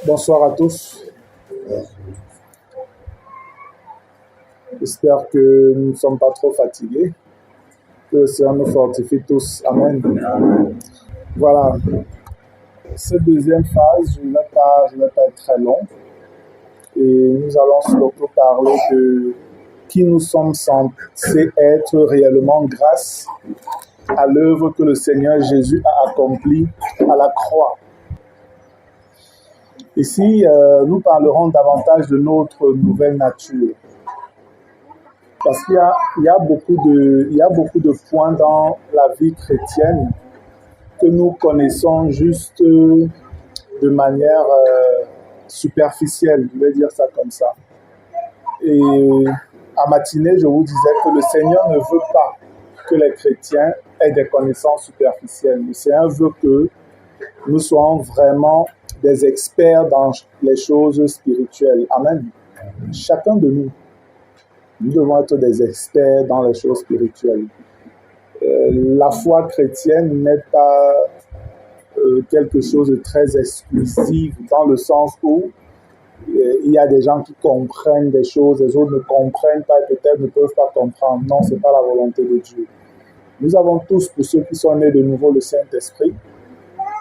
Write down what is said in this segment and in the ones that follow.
Bonsoir à tous. J'espère que nous ne sommes pas trop fatigués. Que le Seigneur nous fortifie tous. Amen. Voilà. Cette deuxième phase, je ne vais pas être très long. Et nous allons surtout parler de qui nous sommes censés être réellement grâce à l'œuvre que le Seigneur Jésus a accomplie à la croix. Ici, nous parlerons davantage de notre nouvelle nature. Parce qu'il y a beaucoup de points dans la vie chrétienne que nous connaissons juste de manière superficielle, je vais dire ça comme ça. Et à matinée, je vous disais que le Seigneur ne veut pas que les chrétiens aient des connaissances superficielles. Le Seigneur veut que nous soyons vraiment des experts dans les choses spirituelles. Amen. Chacun de nous devons être des experts dans les choses spirituelles. La foi chrétienne n'est pas quelque chose de très exclusif dans le sens où il y a des gens qui comprennent des choses, les autres ne comprennent pas et peut-être ne peuvent pas comprendre. Non, ce n'est pas la volonté de Dieu. Nous avons tous, pour ceux qui sont nés de nouveau, le Saint-Esprit.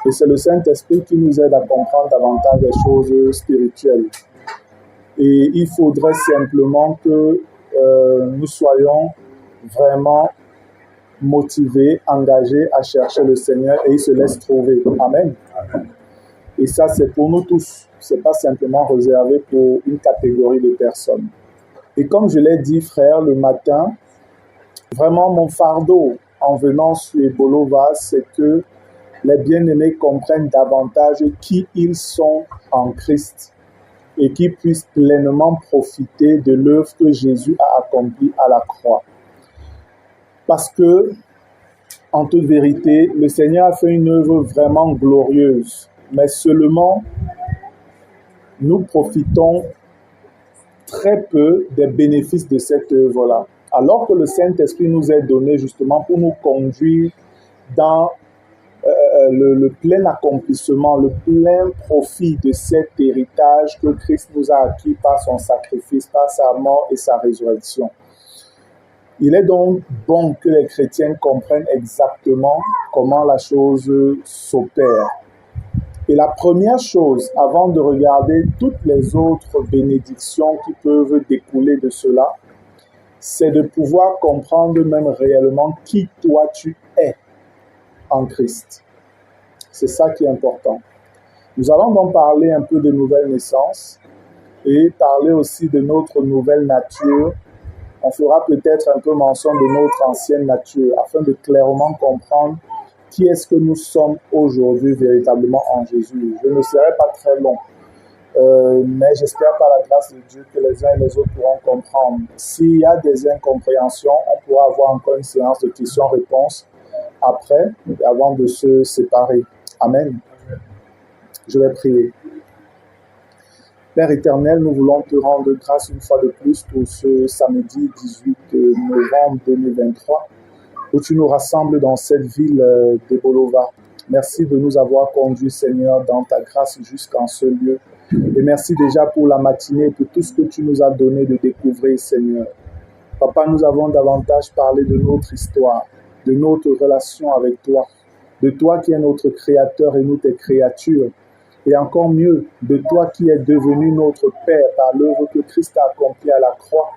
Et c'est le Saint-Esprit qui nous aide à comprendre davantage les choses spirituelles. Et il faudrait simplement que nous soyons vraiment motivés, engagés à chercher le Seigneur et il se laisse trouver. Amen. Et ça, c'est pour nous tous. Ce n'est pas simplement réservé pour une catégorie de personnes. Et comme je l'ai dit, frère, le matin, vraiment mon fardeau en venant sur Ebolova, c'est que les bien-aimés comprennent davantage qui ils sont en Christ et qu'ils puissent pleinement profiter de l'œuvre que Jésus a accomplie à la croix. Parce que, en toute vérité, le Seigneur a fait une œuvre vraiment glorieuse, mais seulement nous profitons très peu des bénéfices de cette œuvre-là. Alors que le Saint-Esprit nous est donné justement pour nous conduire dans le plein accomplissement, le plein profit de cet héritage que Christ nous a acquis par son sacrifice, par sa mort et sa résurrection. Il est donc bon que les chrétiens comprennent exactement comment la chose s'opère. Et la première chose, avant de regarder toutes les autres bénédictions qui peuvent découler de cela, c'est de pouvoir comprendre même réellement qui toi tu es en Christ. C'est ça qui est important. Nous allons donc parler un peu de nouvelle naissance et parler aussi de notre nouvelle nature. On fera peut-être un peu mention de notre ancienne nature afin de clairement comprendre qui est-ce que nous sommes aujourd'hui véritablement en Jésus. Je ne serai pas très long, mais j'espère par la grâce de Dieu que les uns et les autres pourront comprendre. S'il y a des incompréhensions, on pourra avoir encore une séance de questions-réponses après, avant de se séparer. Amen. Je vais prier. Père éternel, nous voulons te rendre grâce une fois de plus pour ce samedi 18 novembre 2023, où tu nous rassembles dans cette ville d'Ebolova. Merci de nous avoir conduits, Seigneur, dans ta grâce jusqu'en ce lieu. Et merci déjà pour la matinée, pour tout ce que tu nous as donné de découvrir, Seigneur. Papa, nous avons davantage parlé de notre histoire, de notre relation avec toi, de toi qui es notre Créateur et nous tes créatures, et encore mieux, de toi qui es devenu notre Père par l'œuvre que Christ a accomplie à la croix,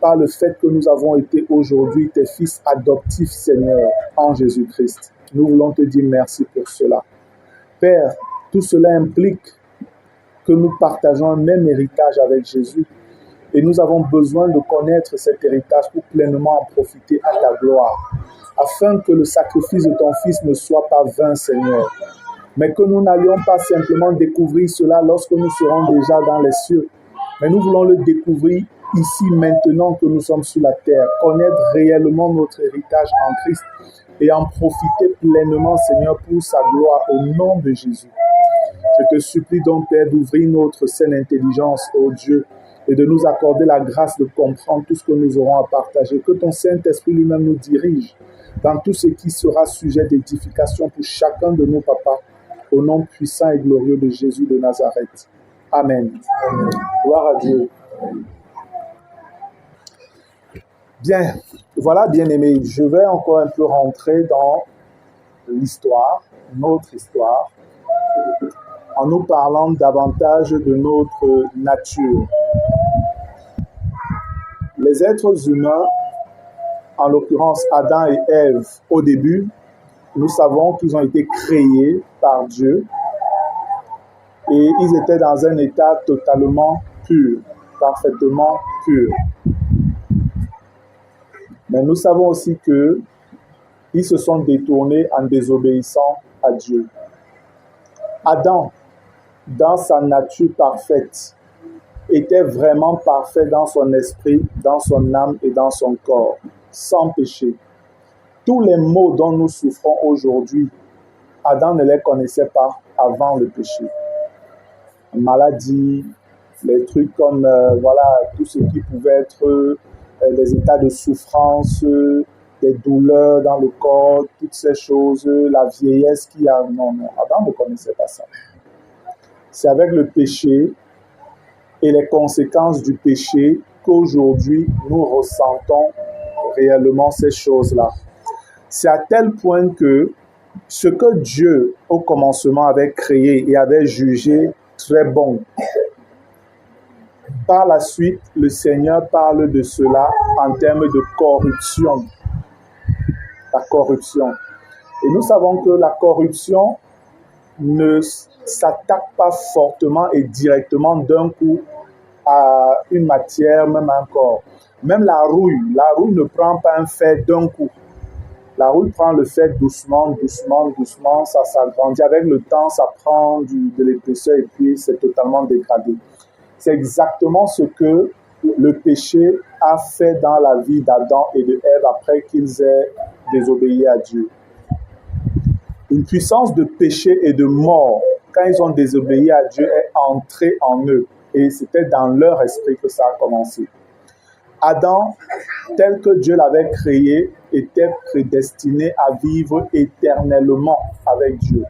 par le fait que nous avons été aujourd'hui tes fils adoptifs, Seigneur, en Jésus-Christ. Nous voulons te dire merci pour cela. Père, tout cela implique que nous partageons un même héritage avec Jésus, et nous avons besoin de connaître cet héritage pour pleinement en profiter à ta gloire, afin que le sacrifice de ton Fils ne soit pas vain, Seigneur, mais que nous n'allions pas simplement découvrir cela lorsque nous serons déjà dans les cieux, mais nous voulons le découvrir ici, maintenant que nous sommes sur la terre, connaître réellement notre héritage en Christ et en profiter pleinement, Seigneur, pour sa gloire au nom de Jésus. Je te supplie donc, Père, d'ouvrir notre saine intelligence, ô Dieu, et de nous accorder la grâce de comprendre tout ce que nous aurons à partager. Que ton Saint-Esprit lui-même nous dirige dans tout ce qui sera sujet d'édification pour chacun de nos papas, au nom puissant et glorieux de Jésus de Nazareth. Amen. Gloire à Dieu. Bien, voilà, bien-aimés, je vais encore un peu rentrer dans l'histoire, notre histoire, en nous parlant davantage de notre nature. Les êtres humains, en l'occurrence Adam et Ève, au début, nous savons qu'ils ont été créés par Dieu et ils étaient dans un état totalement pur, parfaitement pur. Mais nous savons aussi qu'ils se sont détournés en désobéissant à Dieu. Adam, dans sa nature parfaite, était vraiment parfait dans son esprit, dans son âme et dans son corps, sans péché. Tous les maux dont nous souffrons aujourd'hui, Adam ne les connaissait pas avant le péché. Maladie, les trucs comme tout ce qui pouvait être des états de souffrance, des douleurs dans le corps, toutes ces choses, la vieillesse qui a... Non, Adam ne connaissait pas ça. C'est avec le péché et les conséquences du péché qu'aujourd'hui nous ressentons réellement ces choses-là. C'est à tel point que ce que Dieu, au commencement, avait créé et avait jugé très bon, par la suite, le Seigneur parle de cela en termes de corruption. La corruption. Et nous savons que la corruption ne s'attaque pas fortement et directement d'un coup à une matière, même un corps. Même la rouille ne prend pas un fait d'un coup. La rouille prend le fait doucement, doucement, doucement, ça s'agrandit. Avec le temps, ça prend de l'épaisseur et puis c'est totalement dégradé. C'est exactement ce que le péché a fait dans la vie d'Adam et de Ève après qu'ils aient désobéi à Dieu. Une puissance de péché et de mort, quand ils ont désobéi à Dieu, est entrée en eux. Et c'était dans leur esprit que ça a commencé. Adam, tel que Dieu l'avait créé, était prédestiné à vivre éternellement avec Dieu.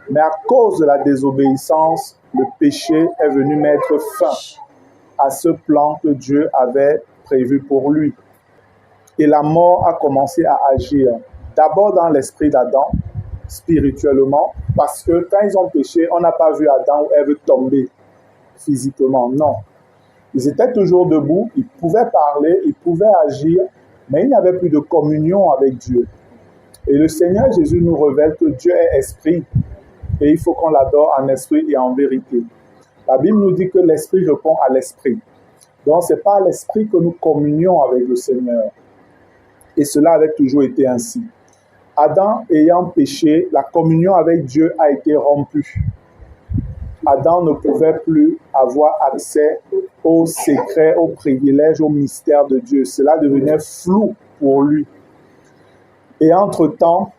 Mais à cause de la désobéissance, le péché est venu mettre fin à ce plan que Dieu avait prévu pour lui. Et la mort a commencé à agir. D'abord dans l'esprit d'Adam, spirituellement, parce que quand ils ont péché, on n'a pas vu Adam ou Ève tomber physiquement, non. Ils étaient toujours debout, ils pouvaient parler, ils pouvaient agir, mais il n'y avait plus de communion avec Dieu. Et le Seigneur Jésus nous révèle que Dieu est esprit et il faut qu'on l'adore en esprit et en vérité. La Bible nous dit que l'esprit répond à l'esprit. Donc, ce n'est pas à l'esprit que nous communions avec le Seigneur. Et cela avait toujours été ainsi. Adam ayant péché, la communion avec Dieu a été rompue. Adam ne pouvait plus avoir accès aux secrets, aux privilèges, aux mystères de Dieu. Cela devenait flou pour lui. Et entre-temps,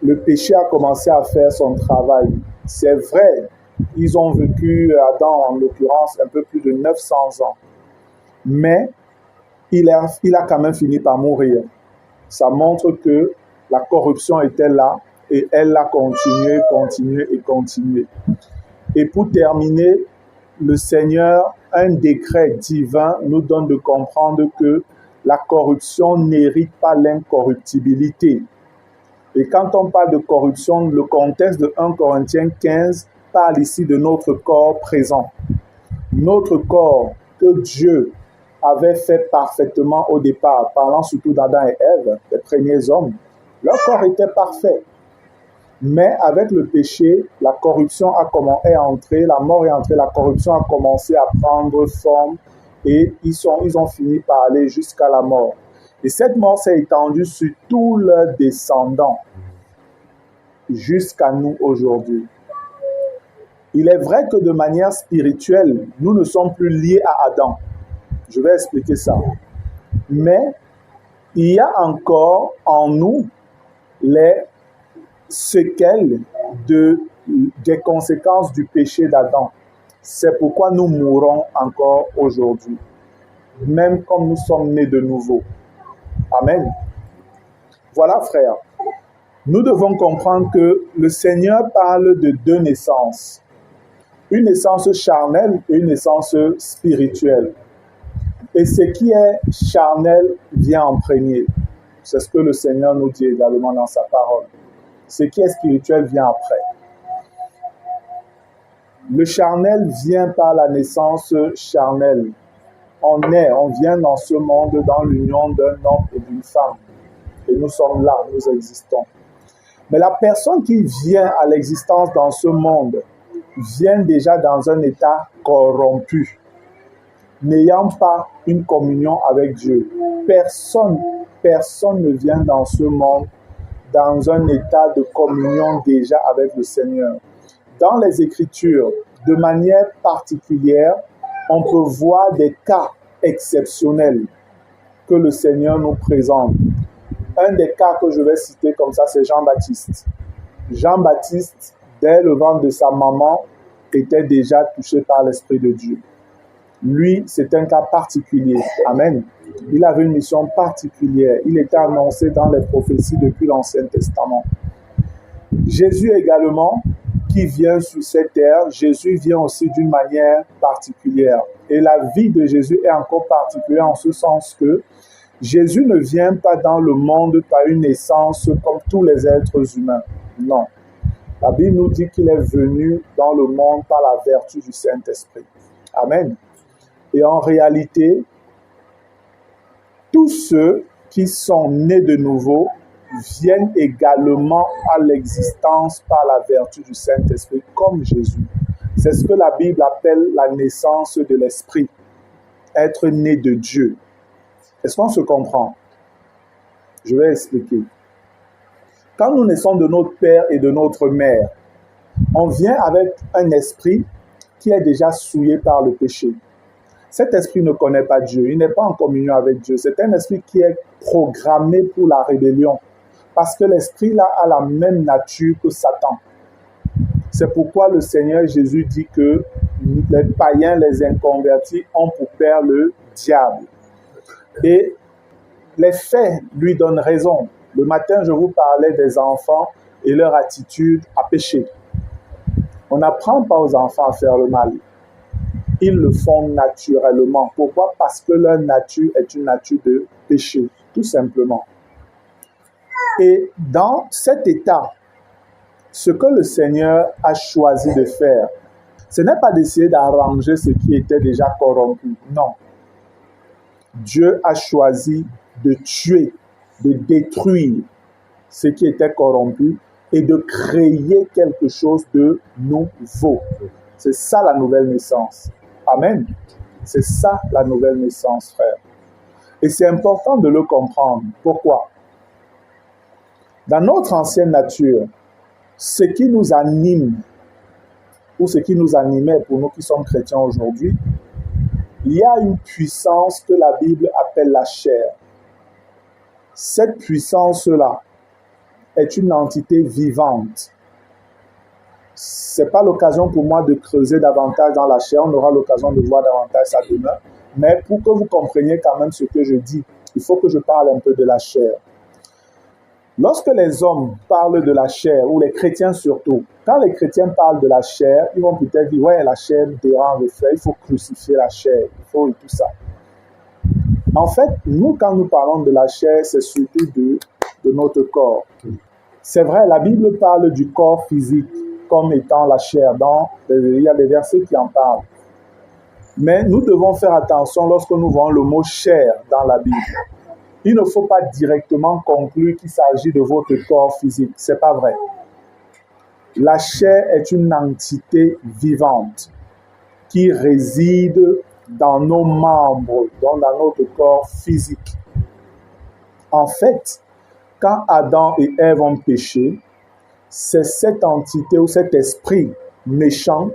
le péché a commencé à faire son travail. C'est vrai, ils ont vécu, Adam en l'occurrence, un peu plus de 900 ans. Mais il a quand même fini par mourir. Ça montre que la corruption était là et elle a continué. Et pour terminer, le Seigneur, un décret divin nous donne de comprendre que la corruption n'hérite pas l'incorruptibilité. Et quand on parle de corruption, le contexte de 1 Corinthiens 15 parle ici de notre corps présent. Notre corps que Dieu avait fait parfaitement au départ, parlant surtout d'Adam et Ève, les premiers hommes, leur corps était parfait. Mais avec le péché, la corruption est entrée, la mort est entrée, la corruption a commencé à prendre forme et ils ont fini par aller jusqu'à la mort. Et cette mort s'est étendue sur tous leurs descendants jusqu'à nous aujourd'hui. Il est vrai que de manière spirituelle, nous ne sommes plus liés à Adam. Je vais expliquer ça. Mais il y a encore en nous les séquelles des conséquences du péché d'Adam. C'est pourquoi nous mourons encore aujourd'hui, même comme nous sommes nés de nouveau. Amen. Voilà, frères. Nous devons comprendre que le Seigneur parle de deux naissances. une naissance charnelle et une naissance spirituelle. Et ce qui est charnel vient en premier. C'est ce que le Seigneur nous dit également dans sa parole. Ce qui est spirituel vient après. Le charnel vient par la naissance charnelle. On vient dans ce monde dans l'union d'un homme et d'une femme. Et nous sommes là, nous existons. Mais la personne qui vient à l'existence dans ce monde vient déjà dans un état corrompu, n'ayant pas une communion avec Dieu. Personne ne vient dans ce monde dans un état de communion déjà avec le Seigneur. Dans les Écritures, de manière particulière, on peut voir des cas exceptionnels que le Seigneur nous présente. Un des cas que je vais citer comme ça, c'est Jean-Baptiste. Jean-Baptiste, dès le ventre de sa maman, était déjà touché par l'Esprit de Dieu. Lui, c'est un cas particulier. Amen. Il avait une mission particulière. Il était annoncé dans les prophéties depuis l'Ancien Testament. Jésus également, qui vient sur cette terre, Jésus vient aussi d'une manière particulière. Et la vie de Jésus est encore particulière en ce sens que Jésus ne vient pas dans le monde par une naissance comme tous les êtres humains. Non. La Bible nous dit qu'il est venu dans le monde par la vertu du Saint-Esprit. Amen. Et en réalité, tous ceux qui sont nés de nouveau viennent également à l'existence par la vertu du Saint-Esprit, comme Jésus. C'est ce que la Bible appelle la naissance de l'Esprit, être né de Dieu. Est-ce qu'on se comprend? Je vais expliquer. Quand nous naissons de notre père et de notre mère, on vient avec un esprit qui est déjà souillé par le péché. Cet esprit ne connaît pas Dieu, il n'est pas en communion avec Dieu. C'est un esprit qui est programmé pour la rébellion. Parce que l'esprit-là a la même nature que Satan. C'est pourquoi le Seigneur Jésus dit que les païens, les inconvertis, ont pour père le diable. Et les faits lui donnent raison. Le matin, je vous parlais des enfants et leur attitude à pécher. On n'apprend pas aux enfants à faire le mal. Ils le font naturellement. Pourquoi? Parce que leur nature est une nature de péché, tout simplement. Et dans cet état, ce que le Seigneur a choisi de faire, ce n'est pas d'essayer d'arranger ce qui était déjà corrompu. Non. Dieu a choisi de tuer, de détruire ce qui était corrompu et de créer quelque chose de nouveau. C'est ça la nouvelle naissance. Amen. C'est ça la nouvelle naissance, frère. Et c'est important de le comprendre. Pourquoi? Dans notre ancienne nature, ce qui nous anime, ou ce qui nous animait pour nous qui sommes chrétiens aujourd'hui, il y a une puissance que la Bible appelle la chair. Cette puissance-là est une entité vivante. Ce n'est pas l'occasion pour moi de creuser davantage dans la chair, on aura l'occasion de voir davantage ça demain, mais pour que vous compreniez quand même ce que je dis, il faut que je parle un peu de la chair. Lorsque les hommes parlent de la chair, ou les chrétiens surtout, quand les chrétiens parlent de la chair, ils vont peut-être dire, ouais, la chair dérange le frère, il faut crucifier la chair, il faut et tout ça. En fait, nous, quand nous parlons de la chair, c'est surtout de notre corps. C'est vrai, la Bible parle du corps physique comme étant la chair. Il y a des versets qui en parlent. Mais nous devons faire attention lorsque nous voyons le mot chair dans la Bible. Il ne faut pas directement conclure qu'il s'agit de votre corps physique. Ce n'est pas vrai. La chair est une entité vivante qui réside dans nos membres, dans notre corps physique. En fait, quand Adam et Ève ont péché, c'est cette entité ou cet esprit méchant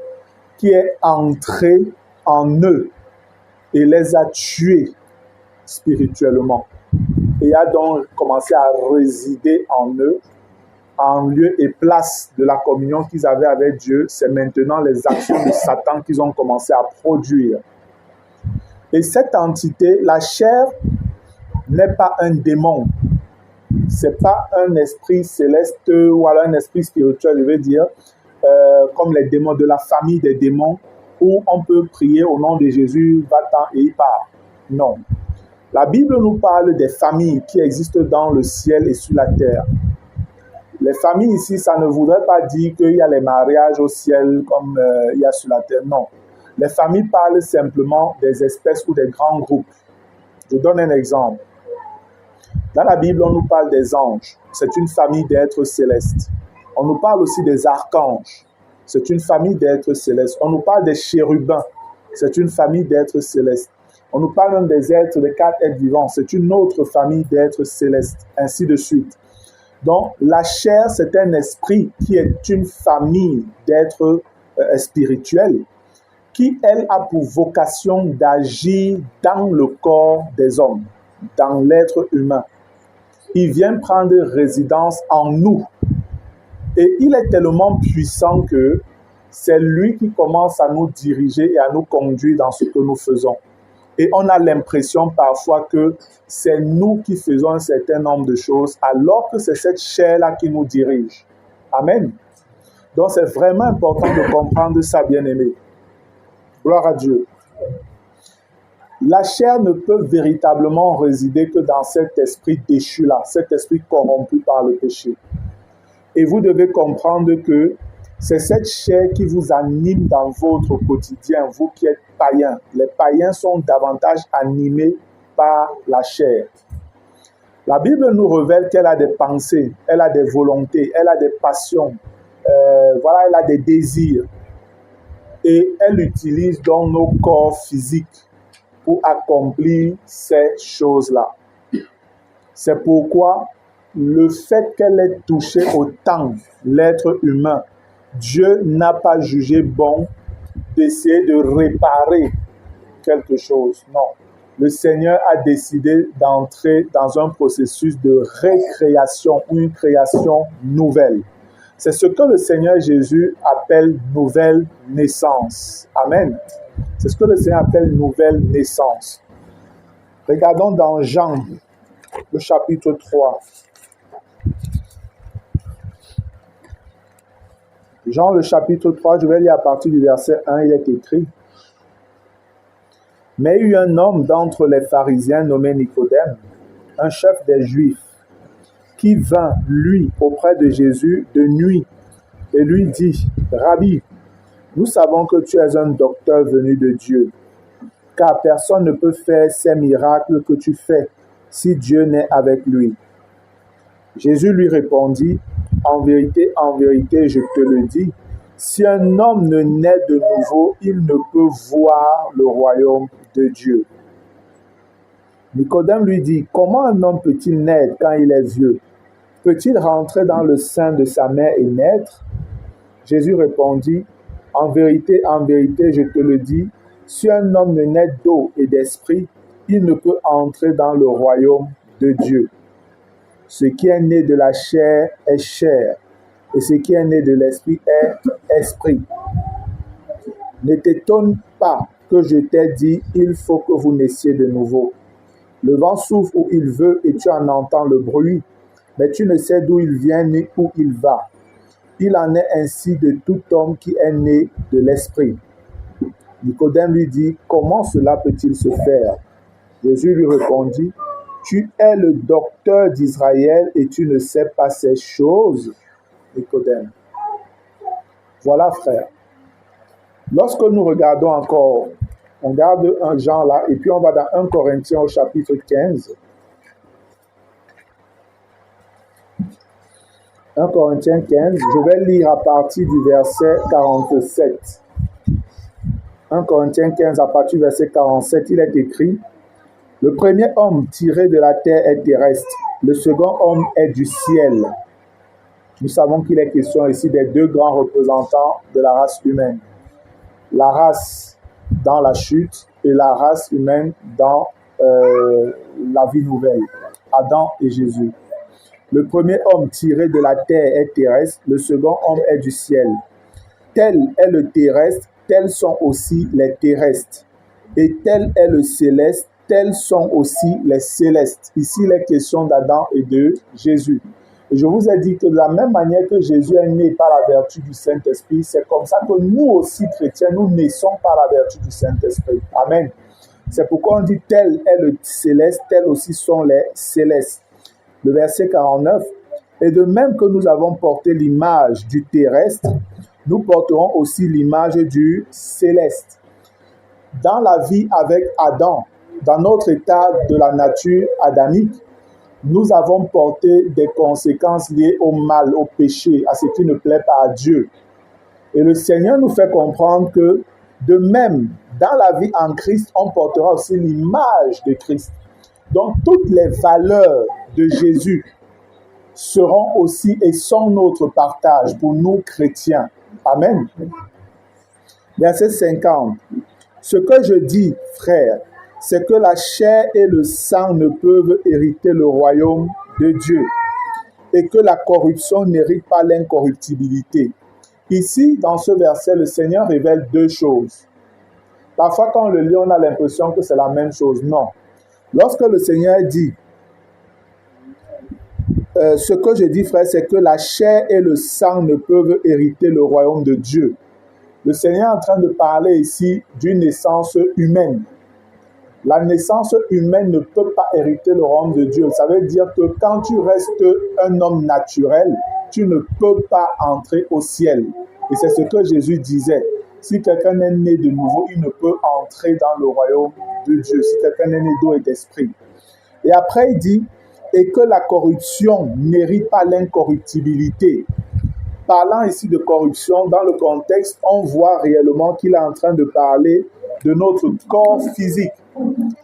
qui est entré en eux et les a tués spirituellement. Et a donc commencé à résider en eux, en lieu et place de la communion qu'ils avaient avec Dieu. C'est maintenant les actions de Satan qu'ils ont commencé à produire. Et cette entité, la chair, n'est pas un démon. Ce n'est pas un esprit céleste ou alors un esprit spirituel, je veux dire. comme les démons, de la famille des démons, où on peut prier au nom de Jésus, va-t'en et il part. Non. La Bible nous parle des familles qui existent dans le ciel et sur la terre. Les familles ici, ça ne voudrait pas dire qu'il y a les mariages au ciel comme il y a sur la terre. Non. Les familles parlent simplement des espèces ou des grands groupes. Je donne un exemple. Dans la Bible, on nous parle des anges. C'est une famille d'êtres célestes. On nous parle aussi des archanges. C'est une famille d'êtres célestes. On nous parle des chérubins. C'est une famille d'êtres célestes. On nous parle même des êtres, des 4 êtres vivants. C'est une autre famille d'êtres célestes. Ainsi de suite. Donc, la chair, c'est un esprit qui est une famille d'êtres spirituels qui, elle, a pour vocation d'agir dans le corps des hommes, dans l'être humain. Il vient prendre résidence en nous. Et il est tellement puissant que c'est lui qui commence à nous diriger et à nous conduire dans ce que nous faisons. Et on a l'impression parfois que c'est nous qui faisons un certain nombre de choses, alors que c'est cette chair-là qui nous dirige. Amen. Donc c'est vraiment important de comprendre ça, bien-aimé. Gloire à Dieu. La chair ne peut véritablement résider que dans cet esprit déchu-là, cet esprit corrompu par le péché. Et vous devez comprendre que c'est cette chair qui vous anime dans votre quotidien, vous qui êtes païens. Les païens sont davantage animés par la chair. La Bible nous révèle qu'elle a des pensées, elle a des volontés, elle a des passions, elle a des désirs. Et elle utilise donc nos corps physiques pour accomplir ces choses-là. C'est pourquoi le fait qu'elle ait touché autant l'être humain, Dieu n'a pas jugé bon d'essayer de réparer quelque chose. Non. Le Seigneur a décidé d'entrer dans un processus de récréation, une création nouvelle. C'est ce que le Seigneur Jésus appelle nouvelle naissance. Amen. C'est ce que le Seigneur appelle nouvelle naissance. Regardons dans Jean, le chapitre 3. Jean, le chapitre 3, je vais lire à partir du verset 1, il est écrit. Mais il y eut un homme d'entre les pharisiens nommé Nicodème, un chef des Juifs, qui vint, lui, auprès de Jésus de nuit, et lui dit, « Rabbi, nous savons que tu es un docteur venu de Dieu, car personne ne peut faire ces miracles que tu fais si Dieu n'est avec lui. » Jésus lui répondit, « en vérité, je te le dis, si un homme ne naît de nouveau, il ne peut voir le royaume de Dieu. » Nicodème lui dit, « Comment un homme peut-il naître quand il est vieux? Peut-il rentrer dans le sein de sa mère et naître? » Jésus répondit, « en vérité, je te le dis, si un homme ne naît d'eau et d'esprit, il ne peut entrer dans le royaume de Dieu. Ce qui est né de la chair est chair, et ce qui est né de l'esprit est esprit. Ne t'étonne pas que je t'ai dit, il faut que vous naissiez de nouveau. Le vent souffle où il veut et tu en entends le bruit, mais tu ne sais d'où il vient ni où il va. Il en est ainsi de tout homme qui est né de l'esprit. » Nicodème lui dit, « Comment cela peut-il se faire? » Jésus lui répondit, « Tu es le docteur d'Israël et tu ne sais pas ces choses, Nicodème. » Voilà, frère. Lorsque nous regardons encore, on garde un Jean là, et puis on va dans 1 Corinthiens au chapitre 15. 1 Corinthiens 15, je vais lire à partir du verset 47. 1 Corinthiens 15, à partir du verset 47, il est écrit, « Le premier homme tiré de la terre est terrestre, le second homme est du ciel. » Nous savons qu'il est question ici des deux grands représentants de la race humaine. La race dans la chute et la race humaine dans la vie nouvelle, Adam et Jésus. Le premier homme tiré de la terre est terrestre, le second homme est du ciel. Tel est le terrestre, tels sont aussi les terrestres. Et tel est le céleste, tels sont aussi les célestes. Ici, il est question d'Adam et de Jésus. Et je vous ai dit que de la même manière que Jésus est né par la vertu du Saint-Esprit, c'est comme ça que nous aussi, chrétiens, nous naissons par la vertu du Saint-Esprit. Amen. C'est pourquoi on dit tel est le céleste, tels aussi sont les célestes. Le verset 49. Et de même que nous avons porté l'image du terrestre, nous porterons aussi l'image du céleste. Dans la vie avec Adam, dans notre état de la nature adamique, nous avons porté des conséquences liées au mal, au péché, à ce qui ne plaît pas à Dieu. Et le Seigneur nous fait comprendre que, de même, dans la vie en Christ, on portera aussi l'image de Christ. Donc, toutes les valeurs de Jésus seront aussi et sont notre partage pour nous chrétiens. Amen. Verset 50. Ce que je dis, frères, c'est que la chair et le sang ne peuvent hériter le royaume de Dieu et que la corruption n'hérite pas l'incorruptibilité. Ici, dans ce verset, le Seigneur révèle deux choses. Parfois, quand on le lit, on a l'impression que c'est la même chose. Non. Lorsque le Seigneur dit ce que je dis, frère, c'est que la chair et le sang ne peuvent hériter le royaume de Dieu. Le Seigneur est en train de parler ici d'une naissance humaine. La naissance humaine ne peut pas hériter le royaume de Dieu. Ça veut dire que quand tu restes un homme naturel, tu ne peux pas entrer au ciel. Et c'est ce que Jésus disait. Si quelqu'un est né de nouveau, il ne peut entrer dans le royaume de Dieu. Si quelqu'un est né d'eau et d'esprit. Et après, il dit, et que la corruption n'hérite pas l'incorruptibilité. Parlant ici de corruption, dans le contexte, on voit réellement qu'il est en train de parler de notre corps physique.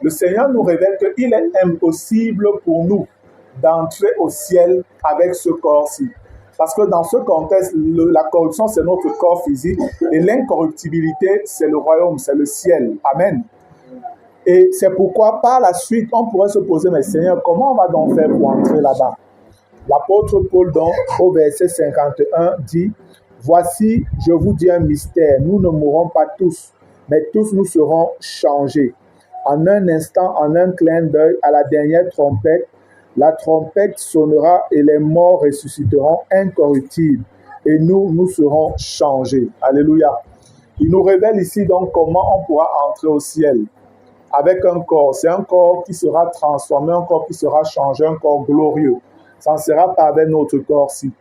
Le Seigneur nous révèle qu'il est impossible pour nous d'entrer au ciel avec ce corps-ci. Parce que dans ce contexte, la corruption, c'est notre corps physique et l'incorruptibilité, c'est le royaume, c'est le ciel. Amen. Et c'est pourquoi, par la suite, on pourrait se poser, mais Seigneur, comment on va donc faire pour entrer là-bas? L'apôtre Paul, donc, au verset 51, dit, « Voici, je vous dis un mystère, nous ne mourrons pas tous, mais tous nous serons changés. En un instant, en un clin d'œil, à la dernière trompette, la trompette sonnera et les morts ressusciteront incorruptibles, et nous serons changés. » Alléluia. Il nous révèle ici donc comment on pourra entrer au ciel avec un corps. C'est un corps qui sera transformé, un corps qui sera changé, un corps glorieux. Ça ne sera pas avec notre corps-ci.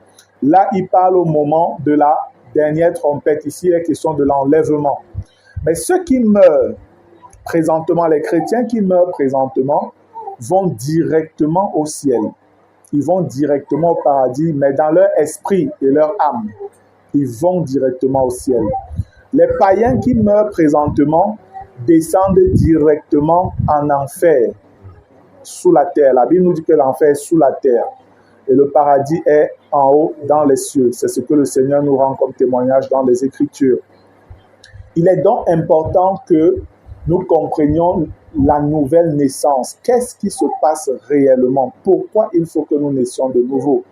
Là, il parle au moment de la dernière trompette. Ici, il est question de l'enlèvement. Mais ceux qui meurent présentement, les chrétiens qui meurent présentement, vont directement au ciel. Ils vont directement au paradis, mais dans leur esprit et leur âme, ils vont directement au ciel. Les païens qui meurent présentement descendent directement en enfer, sous la terre. La Bible nous dit que l'enfer est sous la terre et le paradis est en haut dans les cieux. C'est ce que le Seigneur nous rend comme témoignage dans les Écritures. Il est donc important que nous comprenions la nouvelle naissance. Qu'est-ce qui se passe réellement? Pourquoi il faut que nous naissions de nouveau?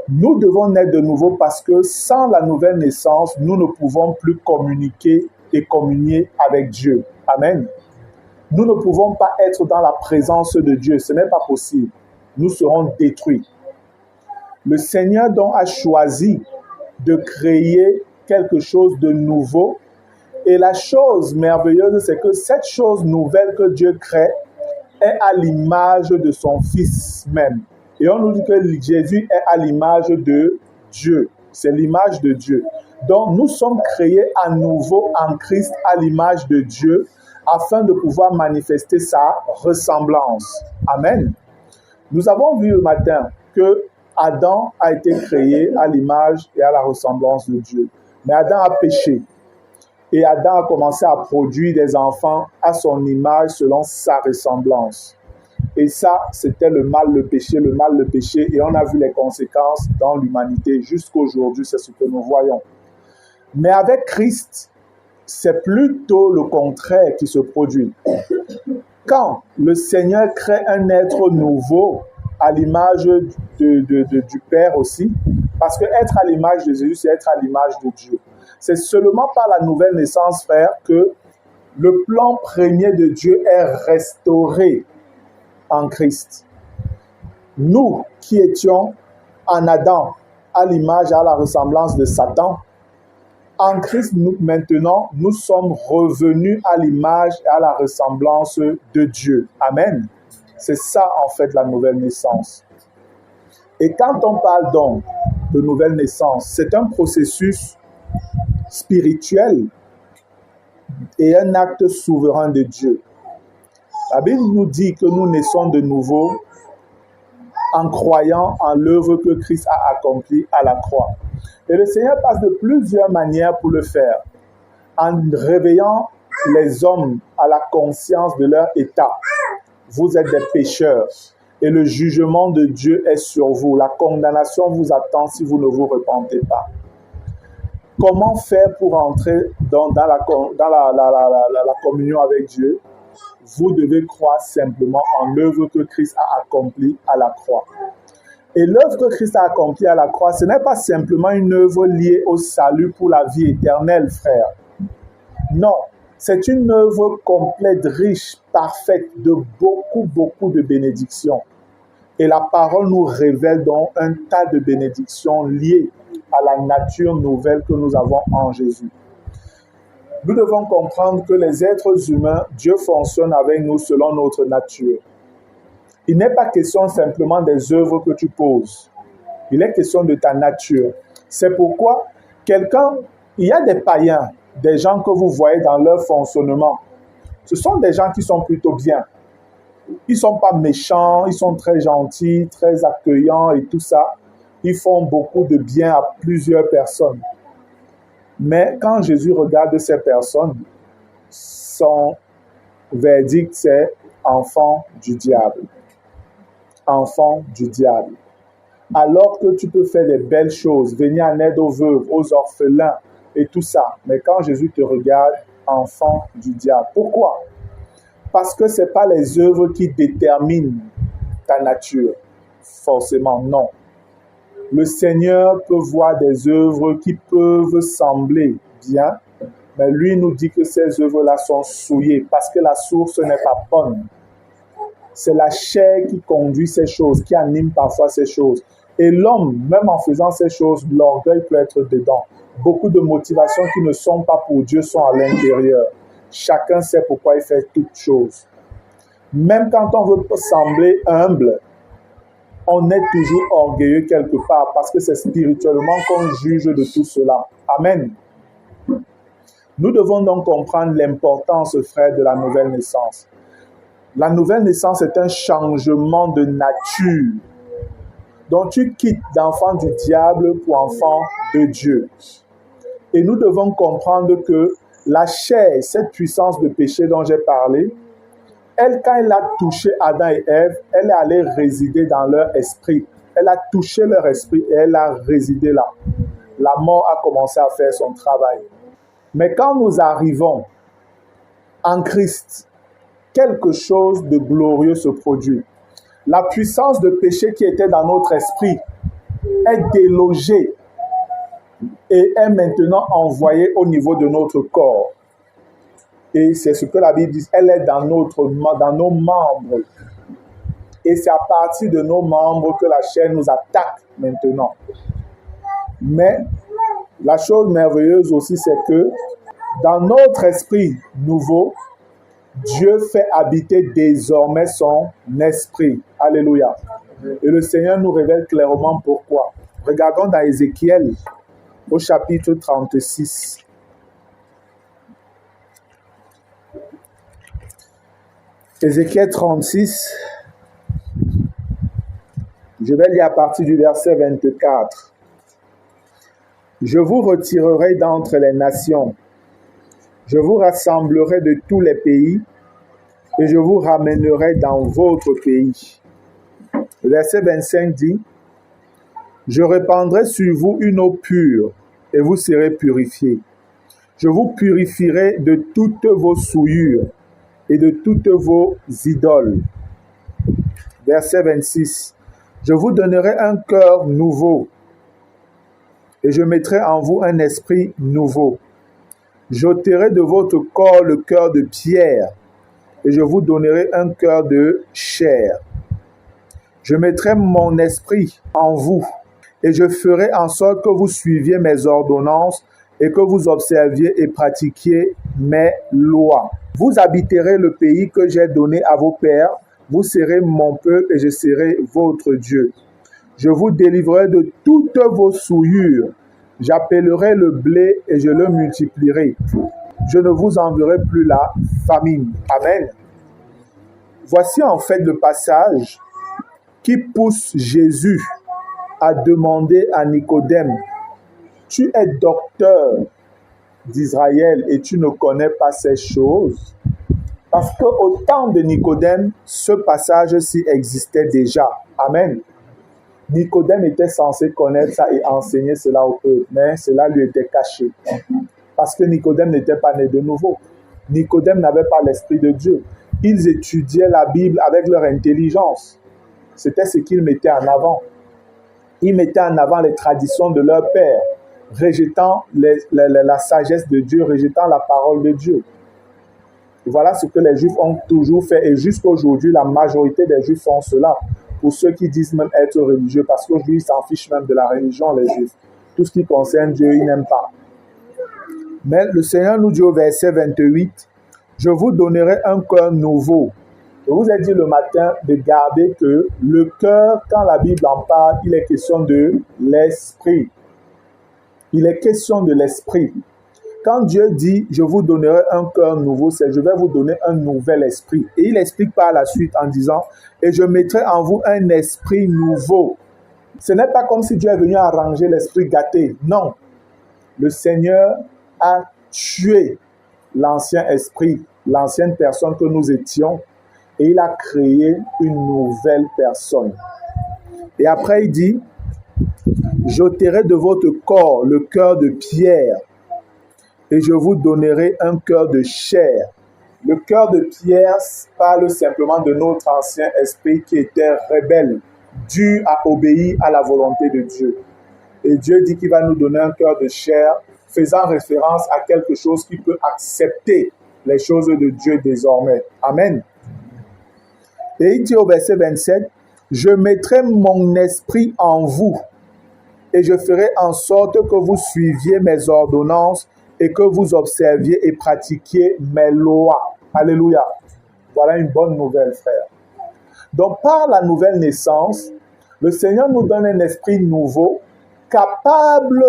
Nous devons naître de nouveau parce que sans la nouvelle naissance, nous ne pouvons plus communiquer et communier avec Dieu. Amen. Nous ne pouvons pas être dans la présence de Dieu. Ce n'est pas possible. Nous serons détruits. Le Seigneur donc a choisi de créer quelque chose de nouveau. Et la chose merveilleuse, c'est que cette chose nouvelle que Dieu crée est à l'image de son Fils même. Et on nous dit que Jésus est à l'image de Dieu. C'est l'image de Dieu. Donc, nous sommes créés à nouveau en Christ à l'image de Dieu afin de pouvoir manifester sa ressemblance. Amen. Nous avons vu le matin que Adam a été créé à l'image et à la ressemblance de Dieu. Mais Adam a péché. Et Adam a commencé à produire des enfants à son image selon sa ressemblance. Et ça, c'était le mal, le péché, et on a vu les conséquences dans l'humanité. Jusqu'aujourd'hui, c'est ce que nous voyons. Mais avec Christ, c'est plutôt le contraire qui se produit. Quand le Seigneur crée un être nouveau à l'image du Père aussi, parce que être à l'image de Jésus, c'est être à l'image de Dieu. C'est seulement par la nouvelle naissance, frère, que le plan premier de Dieu est restauré en Christ. Nous qui étions en Adam à l'image et à la ressemblance de Satan, en Christ, maintenant, nous sommes revenus à l'image et à la ressemblance de Dieu. Amen. C'est ça, en fait, la nouvelle naissance. Et quand on parle donc de nouvelle naissance, c'est un processus spirituel et un acte souverain de Dieu. La Bible nous dit que nous naissons de nouveau en croyant en l'œuvre que Christ a accomplie à la croix. Et le Seigneur passe de plusieurs manières pour le faire, en réveillant les hommes à la conscience de leur état. Vous êtes des pécheurs et le jugement de Dieu est sur vous. La condamnation vous attend si vous ne vous repentez pas. Comment faire pour entrer dans la communion avec Dieu? Vous devez croire simplement en l'œuvre que Christ a accomplie à la croix. Et l'œuvre que Christ a accomplie à la croix, ce n'est pas simplement une œuvre liée au salut pour la vie éternelle, frère. Non, c'est une œuvre complète, riche, parfaite, de beaucoup de bénédictions. Et la parole nous révèle donc un tas de bénédictions liées à la nature nouvelle que nous avons en Jésus. Nous devons comprendre que les êtres humains, Dieu fonctionne avec nous selon notre nature. Il n'est pas question simplement des œuvres que tu poses. Il est question de ta nature. C'est pourquoi il y a des païens, des gens que vous voyez dans leur fonctionnement. Ce sont des gens qui sont plutôt bien. Ils ne sont pas méchants, ils sont très gentils, très accueillants et tout ça. Ils font beaucoup de bien à plusieurs personnes. Mais quand Jésus regarde ces personnes, son verdict, c'est enfant du diable. Enfant du diable. Alors que tu peux faire des belles choses, venir en aide aux veuves, aux orphelins et tout ça. Mais quand Jésus te regarde, enfant du diable. Pourquoi? Parce que ce n'est pas les œuvres qui déterminent ta nature. Forcément, non. Le Seigneur peut voir des œuvres qui peuvent sembler bien, mais lui nous dit que ces œuvres-là sont souillées parce que la source n'est pas bonne. C'est la chair qui conduit ces choses, qui anime parfois ces choses. Et l'homme, même en faisant ces choses, l'orgueil peut être dedans. Beaucoup de motivations qui ne sont pas pour Dieu sont à l'intérieur. Chacun sait pourquoi il fait toutes choses. Même quand on veut sembler humble, on est toujours orgueilleux quelque part parce que c'est spirituellement qu'on juge de tout cela. Amen. Nous devons donc comprendre l'importance, frère, de la nouvelle naissance. La nouvelle naissance est un changement de nature. Donc tu quittes d'enfant du diable pour enfant de Dieu. Et nous devons comprendre que la chair, cette puissance de péché dont j'ai parlé, elle, quand elle a touché Adam et Ève, elle est allée résider dans leur esprit. Elle a touché leur esprit et elle a résidé là. La mort a commencé à faire son travail. Mais quand nous arrivons en Christ, quelque chose de glorieux se produit. La puissance de péché qui était dans notre esprit est délogée et est maintenant envoyée au niveau de notre corps. Et c'est ce que la Bible dit, elle est dans nos membres. Et c'est à partir de nos membres que la chair nous attaque maintenant. Mais la chose merveilleuse aussi, c'est que dans notre esprit nouveau, Dieu fait habiter désormais son esprit. Alléluia. Et le Seigneur nous révèle clairement pourquoi. Regardons dans Ézéchiel, au chapitre 36. Ézéchiel 36, je vais lire à partir du verset 24. Je vous retirerai d'entre les nations, je vous rassemblerai de tous les pays et je vous ramènerai dans votre pays. Le verset 25 dit, je répandrai sur vous une eau pure et vous serez purifiés. Je vous purifierai de toutes vos souillures et de toutes vos idoles. Verset 26. Je vous donnerai un cœur nouveau et je mettrai en vous un esprit nouveau. J'ôterai de votre corps le cœur de pierre et je vous donnerai un cœur de chair. Je mettrai mon esprit en vous et je ferai en sorte que vous suiviez mes ordonnances et que vous observiez et pratiquiez mes lois. Vous habiterez le pays que j'ai donné à vos pères, vous serez mon peuple et je serai votre Dieu. Je vous délivrerai de toutes vos souillures. J'appellerai le blé et je le multiplierai. Je ne vous enverrai plus la famine. Amen. Voici en fait le passage qui pousse Jésus à demander à Nicodème, tu es docteur d'Israël et tu ne connais pas ces choses? Parce qu'au temps de Nicodème, ce passage-ci existait déjà. Amen. Nicodème était censé connaître ça et enseigner cela au peuple, mais cela lui était caché. Parce que Nicodème n'était pas né de nouveau. Nicodème n'avait pas l'Esprit de Dieu. Ils étudiaient la Bible avec leur intelligence. C'était ce qu'ils mettaient en avant. Ils mettaient en avant les traditions de leur père, rejetant la sagesse de Dieu, rejetant la parole de Dieu. Et voilà ce que les Juifs ont toujours fait. Et jusqu'aujourd'hui, la majorité des Juifs font cela. Pour ceux qui disent même être religieux, parce qu'aujourd'hui, ils s'en fichent même de la religion, les Juifs. Tout ce qui concerne Dieu, ils n'aiment pas. Mais le Seigneur nous dit au verset 28, « Je vous donnerai un cœur nouveau. » Je vous ai dit le matin de garder que le cœur, quand la Bible en parle, il est question de l'esprit. Il est question de l'esprit. Quand Dieu dit « Je vous donnerai un cœur nouveau », c'est « Je vais vous donner un nouvel esprit ». Et il explique par la suite en disant « Et je mettrai en vous un esprit nouveau ». Ce n'est pas comme si Dieu est venu arranger l'esprit gâté. Non. Le Seigneur a tué l'ancien esprit, l'ancienne personne que nous étions, et il a créé une nouvelle personne. Et après, il dit « J'ôterai de votre corps le cœur de pierre, et je vous donnerai un cœur de chair. » Le cœur de pierre parle simplement de notre ancien esprit qui était rebelle, dur à obéir à la volonté de Dieu. Et Dieu dit qu'il va nous donner un cœur de chair, faisant référence à quelque chose qui peut accepter les choses de Dieu désormais. Amen. Et il dit au verset 27, « Je mettrai mon esprit en vous, et je ferai en sorte que vous suiviez mes ordonnances et que vous observiez et pratiquiez mes lois. » Alléluia. Voilà une bonne nouvelle, frère. Donc, par la nouvelle naissance, le Seigneur nous donne un esprit nouveau, capable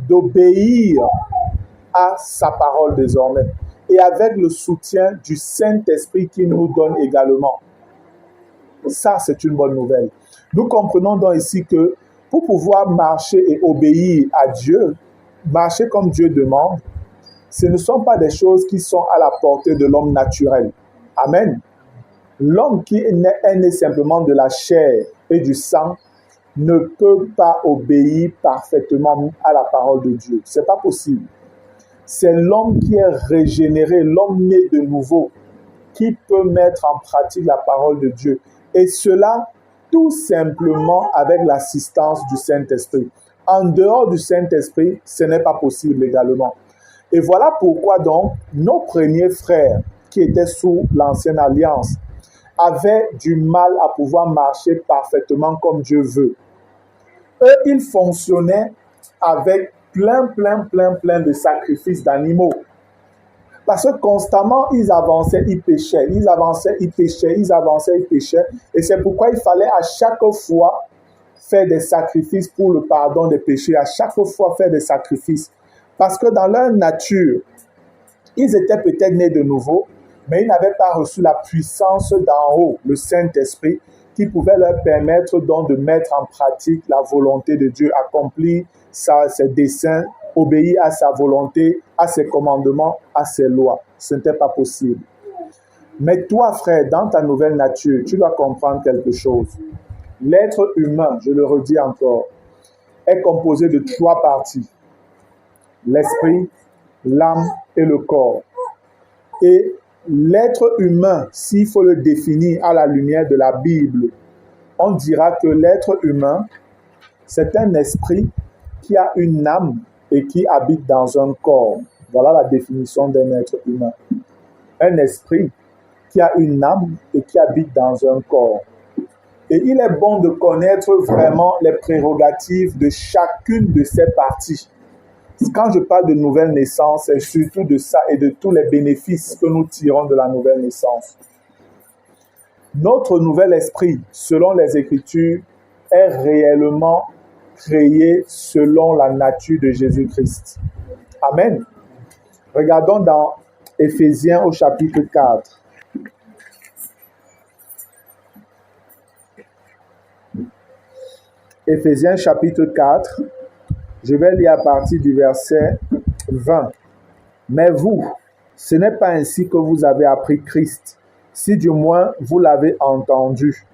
d'obéir à sa parole désormais, et avec le soutien du Saint-Esprit qu'il nous donne également. Ça, c'est une bonne nouvelle. Nous comprenons donc ici que pour pouvoir marcher et obéir à Dieu, marcher comme Dieu demande, ce ne sont pas des choses qui sont à la portée de l'homme naturel. Amen. L'homme qui est né simplement de la chair et du sang ne peut pas obéir parfaitement à la parole de Dieu. Ce n'est pas possible. C'est l'homme qui est régénéré, l'homme né de nouveau, qui peut mettre en pratique la parole de Dieu. Et cela, tout simplement avec l'assistance du Saint-Esprit. En dehors du Saint-Esprit, ce n'est pas possible également. Et voilà pourquoi donc, nos premiers frères, qui étaient sous l'ancienne alliance, avaient du mal à pouvoir marcher parfaitement comme Dieu veut. Eux, ils fonctionnaient avec plein de sacrifices d'animaux. Parce que constamment, ils avançaient, ils péchaient, ils avançaient, ils péchaient, ils avançaient, ils péchaient. Et c'est pourquoi il fallait à chaque fois faire des sacrifices pour le pardon des péchés, à chaque fois faire des sacrifices. Parce que dans leur nature, ils étaient peut-être nés de nouveau, mais ils n'avaient pas reçu la puissance d'en haut, le Saint-Esprit, qui pouvait leur permettre donc de mettre en pratique la volonté de Dieu, accomplir ses desseins, obéir à sa volonté, à ses commandements, à ses lois. Ce n'était pas possible. Mais toi, frère, dans ta nouvelle nature, tu dois comprendre quelque chose. L'être humain, je le redis encore, est composé de 3 parties. L'esprit, l'âme et le corps. Et l'être humain, s'il faut le définir à la lumière de la Bible, on dira que l'être humain, c'est un esprit qui a une âme et qui habite dans un corps. Voilà la définition d'un être humain. Un esprit qui a une âme et qui habite dans un corps. Et il est bon de connaître vraiment les prérogatives de chacune de ces parties. Quand je parle de nouvelle naissance, c'est surtout de ça et de tous les bénéfices que nous tirons de la nouvelle naissance. Notre nouvel esprit, selon les Écritures, est réellement créé selon la nature de Jésus-Christ. Amen. Regardons dans Éphésiens au chapitre 4. Éphésiens chapitre 4, je vais lire à partir du verset 20. Mais vous, ce n'est pas ainsi que vous avez appris Christ, si du moins vous l'avez entendu.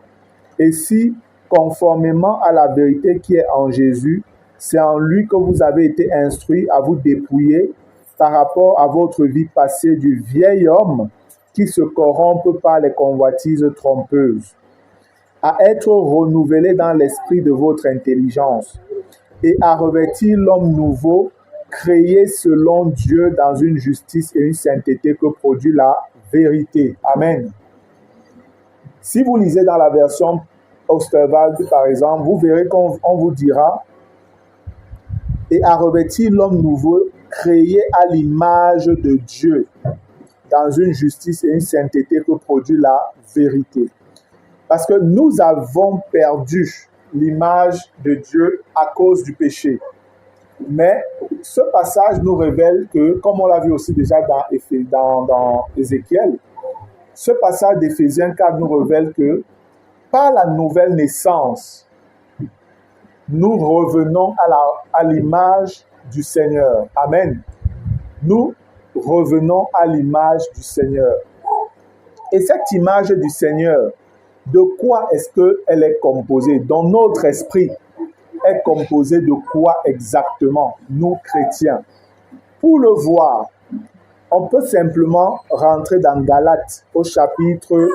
Et si, conformément à la vérité qui est en Jésus, c'est en lui que vous avez été instruits à vous dépouiller par rapport à votre vie passée du vieil homme qui se corrompt par les convoitises trompeuses, à être renouvelé dans l'esprit de votre intelligence et à revêtir l'homme nouveau, créé selon Dieu dans une justice et une sainteté que produit la vérité. Amen. Si vous lisez dans la version Osterwald, par exemple, vous verrez qu'on vous dira « et à revêtir l'homme nouveau, créé à l'image de Dieu, dans une justice et une sainteté que produit la vérité. » Parce que nous avons perdu l'image de Dieu à cause du péché. Mais ce passage nous révèle que, comme on l'a vu aussi déjà dans Ézéchiel, ce passage d'Éphésiens 4 nous révèle que par la nouvelle naissance, nous revenons à l'image du Seigneur. Amen. Nous revenons à l'image du Seigneur. Et cette image du Seigneur, de quoi est-ce qu'elle est composée? Dans notre esprit, est composé de quoi exactement, nous chrétiens? Pour le voir, on peut simplement rentrer dans Galates au chapitre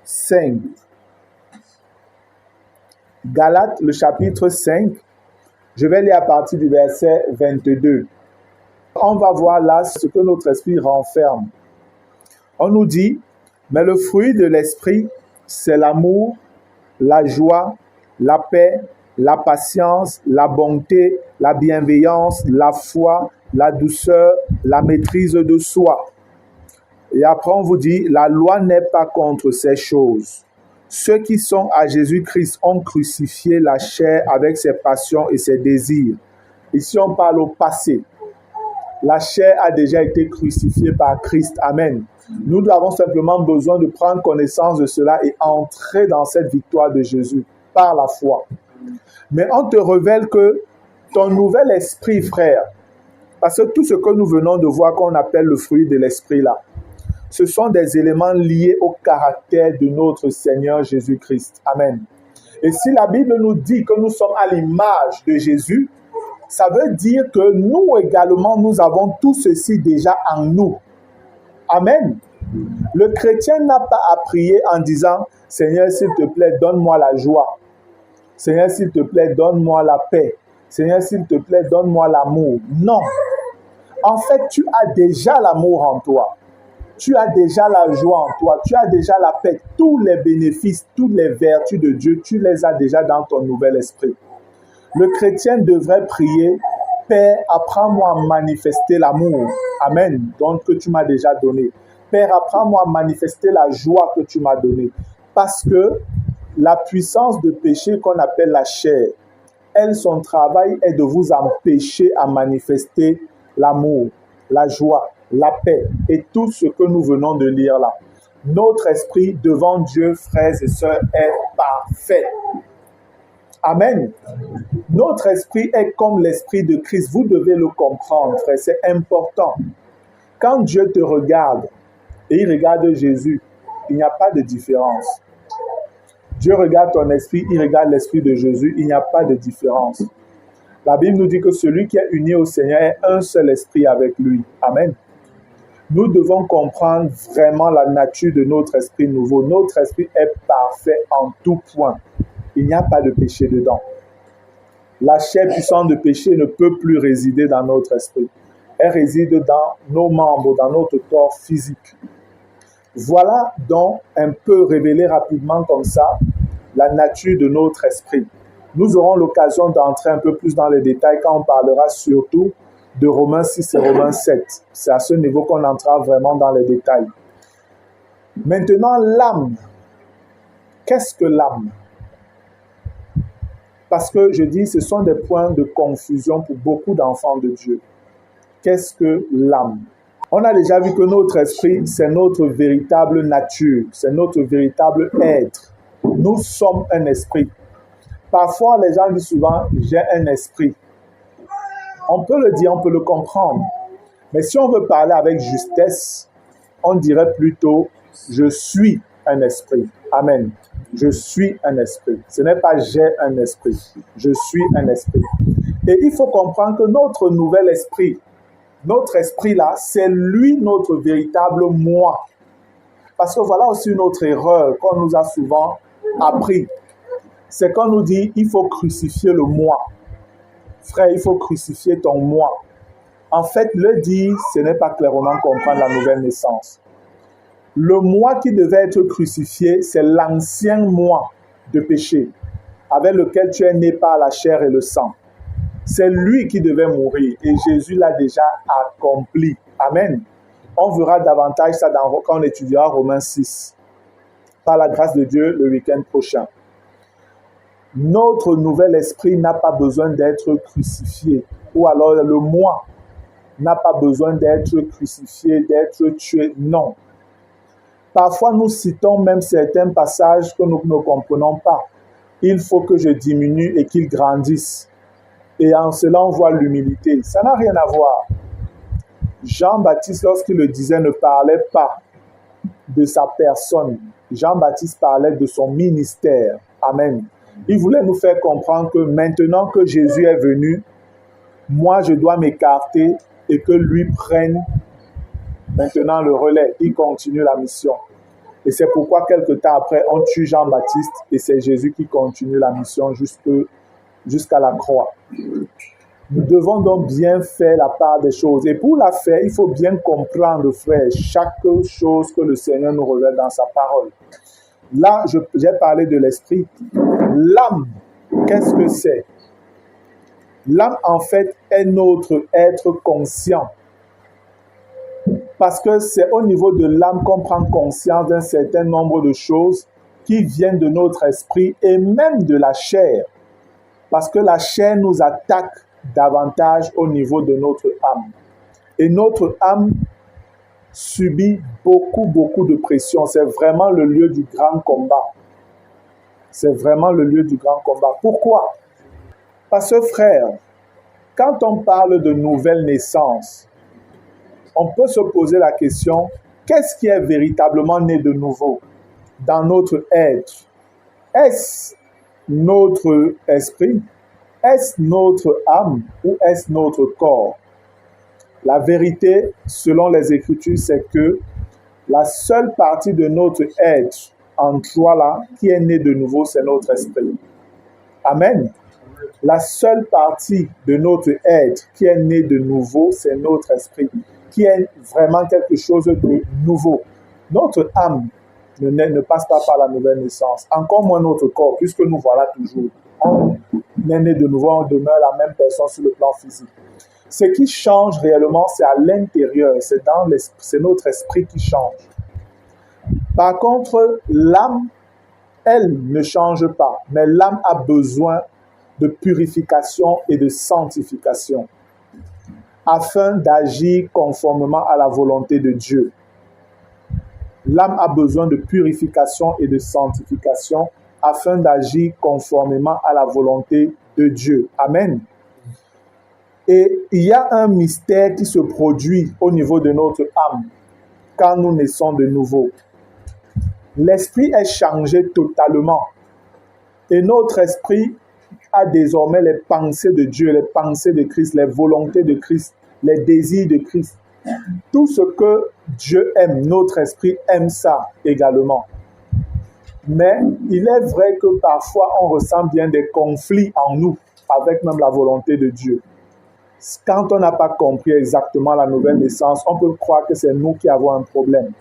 5. Galates, le chapitre 5, je vais lire à partir du verset 22. On va voir là ce que notre esprit renferme. On nous dit, mais le fruit de l'esprit, c'est l'amour, la joie, la paix, la patience, la bonté, la bienveillance, la foi, la douceur, la maîtrise de soi. Et après, on vous dit, la loi n'est pas contre ces choses. Ceux qui sont à Jésus-Christ ont crucifié la chair avec ses passions et ses désirs. Ici, on parle au passé. La chair a déjà été crucifiée par Christ. Amen. Nous avons simplement besoin de prendre connaissance de cela et entrer dans cette victoire de Jésus par la foi. Mais on te révèle que ton nouvel esprit, frère, parce que tout ce que nous venons de voir qu'on appelle le fruit de l'esprit là, ce sont des éléments liés au caractère de notre Seigneur Jésus-Christ. Amen. Et si la Bible nous dit que nous sommes à l'image de Jésus, ça veut dire que nous également, nous avons tout ceci déjà en nous. Amen. Le chrétien n'a pas à prier en disant « Seigneur, s'il te plaît, donne-moi la joie. Seigneur, s'il te plaît, donne-moi la paix. Seigneur, s'il te plaît, donne-moi l'amour. » Non. En fait, tu as déjà l'amour en toi. Tu as déjà la joie en toi. Tu as déjà la paix. Tous les bénéfices, toutes les vertus de Dieu, tu les as déjà dans ton nouvel esprit. Le chrétien devrait prier « Père, apprends-moi à manifester l'amour. » Amen. Donc, que tu m'as déjà donné. Père, apprends-moi à manifester la joie que tu m'as donnée. Parce que la puissance de péché qu'on appelle la chair, elle, son travail est de vous empêcher à manifester l'amour, la joie, la paix et tout ce que nous venons de lire là. Notre esprit devant Dieu, frères et sœurs, est parfait. Amen. Notre esprit est comme l'esprit de Christ. Vous devez le comprendre, frère. C'est important. Quand Dieu te regarde et il regarde Jésus, il n'y a pas de différence. Dieu regarde ton esprit, il regarde l'esprit de Jésus, il n'y a pas de différence. La Bible nous dit que celui qui est uni au Seigneur est un seul esprit avec lui. Amen. Nous devons comprendre vraiment la nature de notre esprit nouveau. Notre esprit est parfait en tout point. Il n'y a pas de péché dedans. La chair puissante de péché ne peut plus résider dans notre esprit. Elle réside dans nos membres, dans notre corps physique. Voilà donc un peu révélé rapidement comme ça la nature de notre esprit. Nous aurons l'occasion d'entrer un peu plus dans les détails quand on parlera surtout de Romains 6 et Romains 7. C'est à ce niveau qu'on entrera vraiment dans les détails. Maintenant, l'âme. Qu'est-ce que l'âme? Parce que je dis, ce sont des points de confusion pour beaucoup d'enfants de Dieu. Qu'est-ce que l'âme? On a déjà vu que notre esprit, c'est notre véritable nature, c'est notre véritable être. Nous sommes un esprit. Parfois, les gens disent souvent, j'ai un esprit. On peut le dire, on peut le comprendre. Mais si on veut parler avec justesse, on dirait plutôt, je suis un esprit. Amen. Je suis un esprit. Ce n'est pas j'ai un esprit. Je suis un esprit. Et il faut comprendre que notre nouvel esprit, notre esprit là, c'est lui notre véritable moi. Parce que voilà aussi une autre erreur qu'on nous a souvent appris. C'est qu'on nous dit, il faut crucifier le moi. Frère, il faut crucifier ton moi. En fait, le dire, ce n'est pas clairement comprendre la nouvelle naissance. Le moi qui devait être crucifié, c'est l'ancien moi de péché, avec lequel tu es né par la chair et le sang. C'est lui qui devait mourir et Jésus l'a déjà accompli. Amen. On verra davantage ça quand on étudiera Romains 6, par la grâce de Dieu, le week-end prochain. Notre nouvel esprit n'a pas besoin d'être crucifié, ou alors le moi n'a pas besoin d'être crucifié, d'être tué. Non. Parfois, nous citons même certains passages que nous ne comprenons pas. Il faut que je diminue et qu'il grandisse. Et en cela, on voit l'humilité. Ça n'a rien à voir. Jean-Baptiste, lorsqu'il le disait, ne parlait pas de sa personne. Jean-Baptiste parlait de son ministère. Amen. Il voulait nous faire comprendre que maintenant que Jésus est venu, moi, je dois m'écarter et que lui prenne maintenant le relais. Il continue la mission. Et c'est pourquoi, quelque temps après, on tue Jean-Baptiste et c'est Jésus qui continue la mission jusqu'à la croix. Nous devons donc bien faire la part des choses. Et pour la faire, il faut bien comprendre, frère, chaque chose que le Seigneur nous révèle dans sa parole. Là, j'ai parlé de l'esprit. L'âme, qu'est-ce que c'est? L'âme, en fait, est notre être conscient. Parce que c'est au niveau de l'âme qu'on prend conscience d'un certain nombre de choses qui viennent de notre esprit et même de la chair. Parce que la chair nous attaque davantage au niveau de notre âme. Et notre âme subit beaucoup de pression. C'est vraiment le lieu du grand combat. C'est vraiment le lieu du grand combat. Pourquoi? Parce que, frère, quand on parle de nouvelle naissance, on peut se poser la question, qu'est-ce qui est véritablement né de nouveau dans notre être? Est-ce notre esprit? Est-ce notre âme ou est-ce notre corps? La vérité, selon les Écritures, c'est que la seule partie de notre être en toi là, qui est née de nouveau, c'est notre esprit. Amen. La seule partie de notre être qui est née de nouveau, c'est notre esprit, qui est vraiment quelque chose de nouveau. Notre âme ne passe pas par la nouvelle naissance, encore moins notre corps, puisque nous voilà toujours. On est né de nouveau, on demeure la même personne sur le plan physique. Ce qui change réellement, c'est à l'intérieur, c'est notre esprit qui change. Par contre, l'âme, elle ne change pas, mais l'âme a besoin de purification et de sanctification afin d'agir conformément à la volonté de Dieu. L'âme a besoin de purification et de sanctification afin d'agir conformément à la volonté de Dieu. Amen. Et il y a un mystère qui se produit au niveau de notre âme quand nous naissons de nouveau. L'esprit est changé totalement. Et notre esprit a désormais les pensées de Dieu, les pensées de Christ, les volontés de Christ, les désirs de Christ. Tout ce que Dieu aime, notre esprit aime ça également. Mais il est vrai que parfois on ressent bien des conflits en nous avec même la volonté de Dieu. Quand on n'a pas compris exactement la nouvelle naissance, on peut croire que c'est nous qui avons un problème.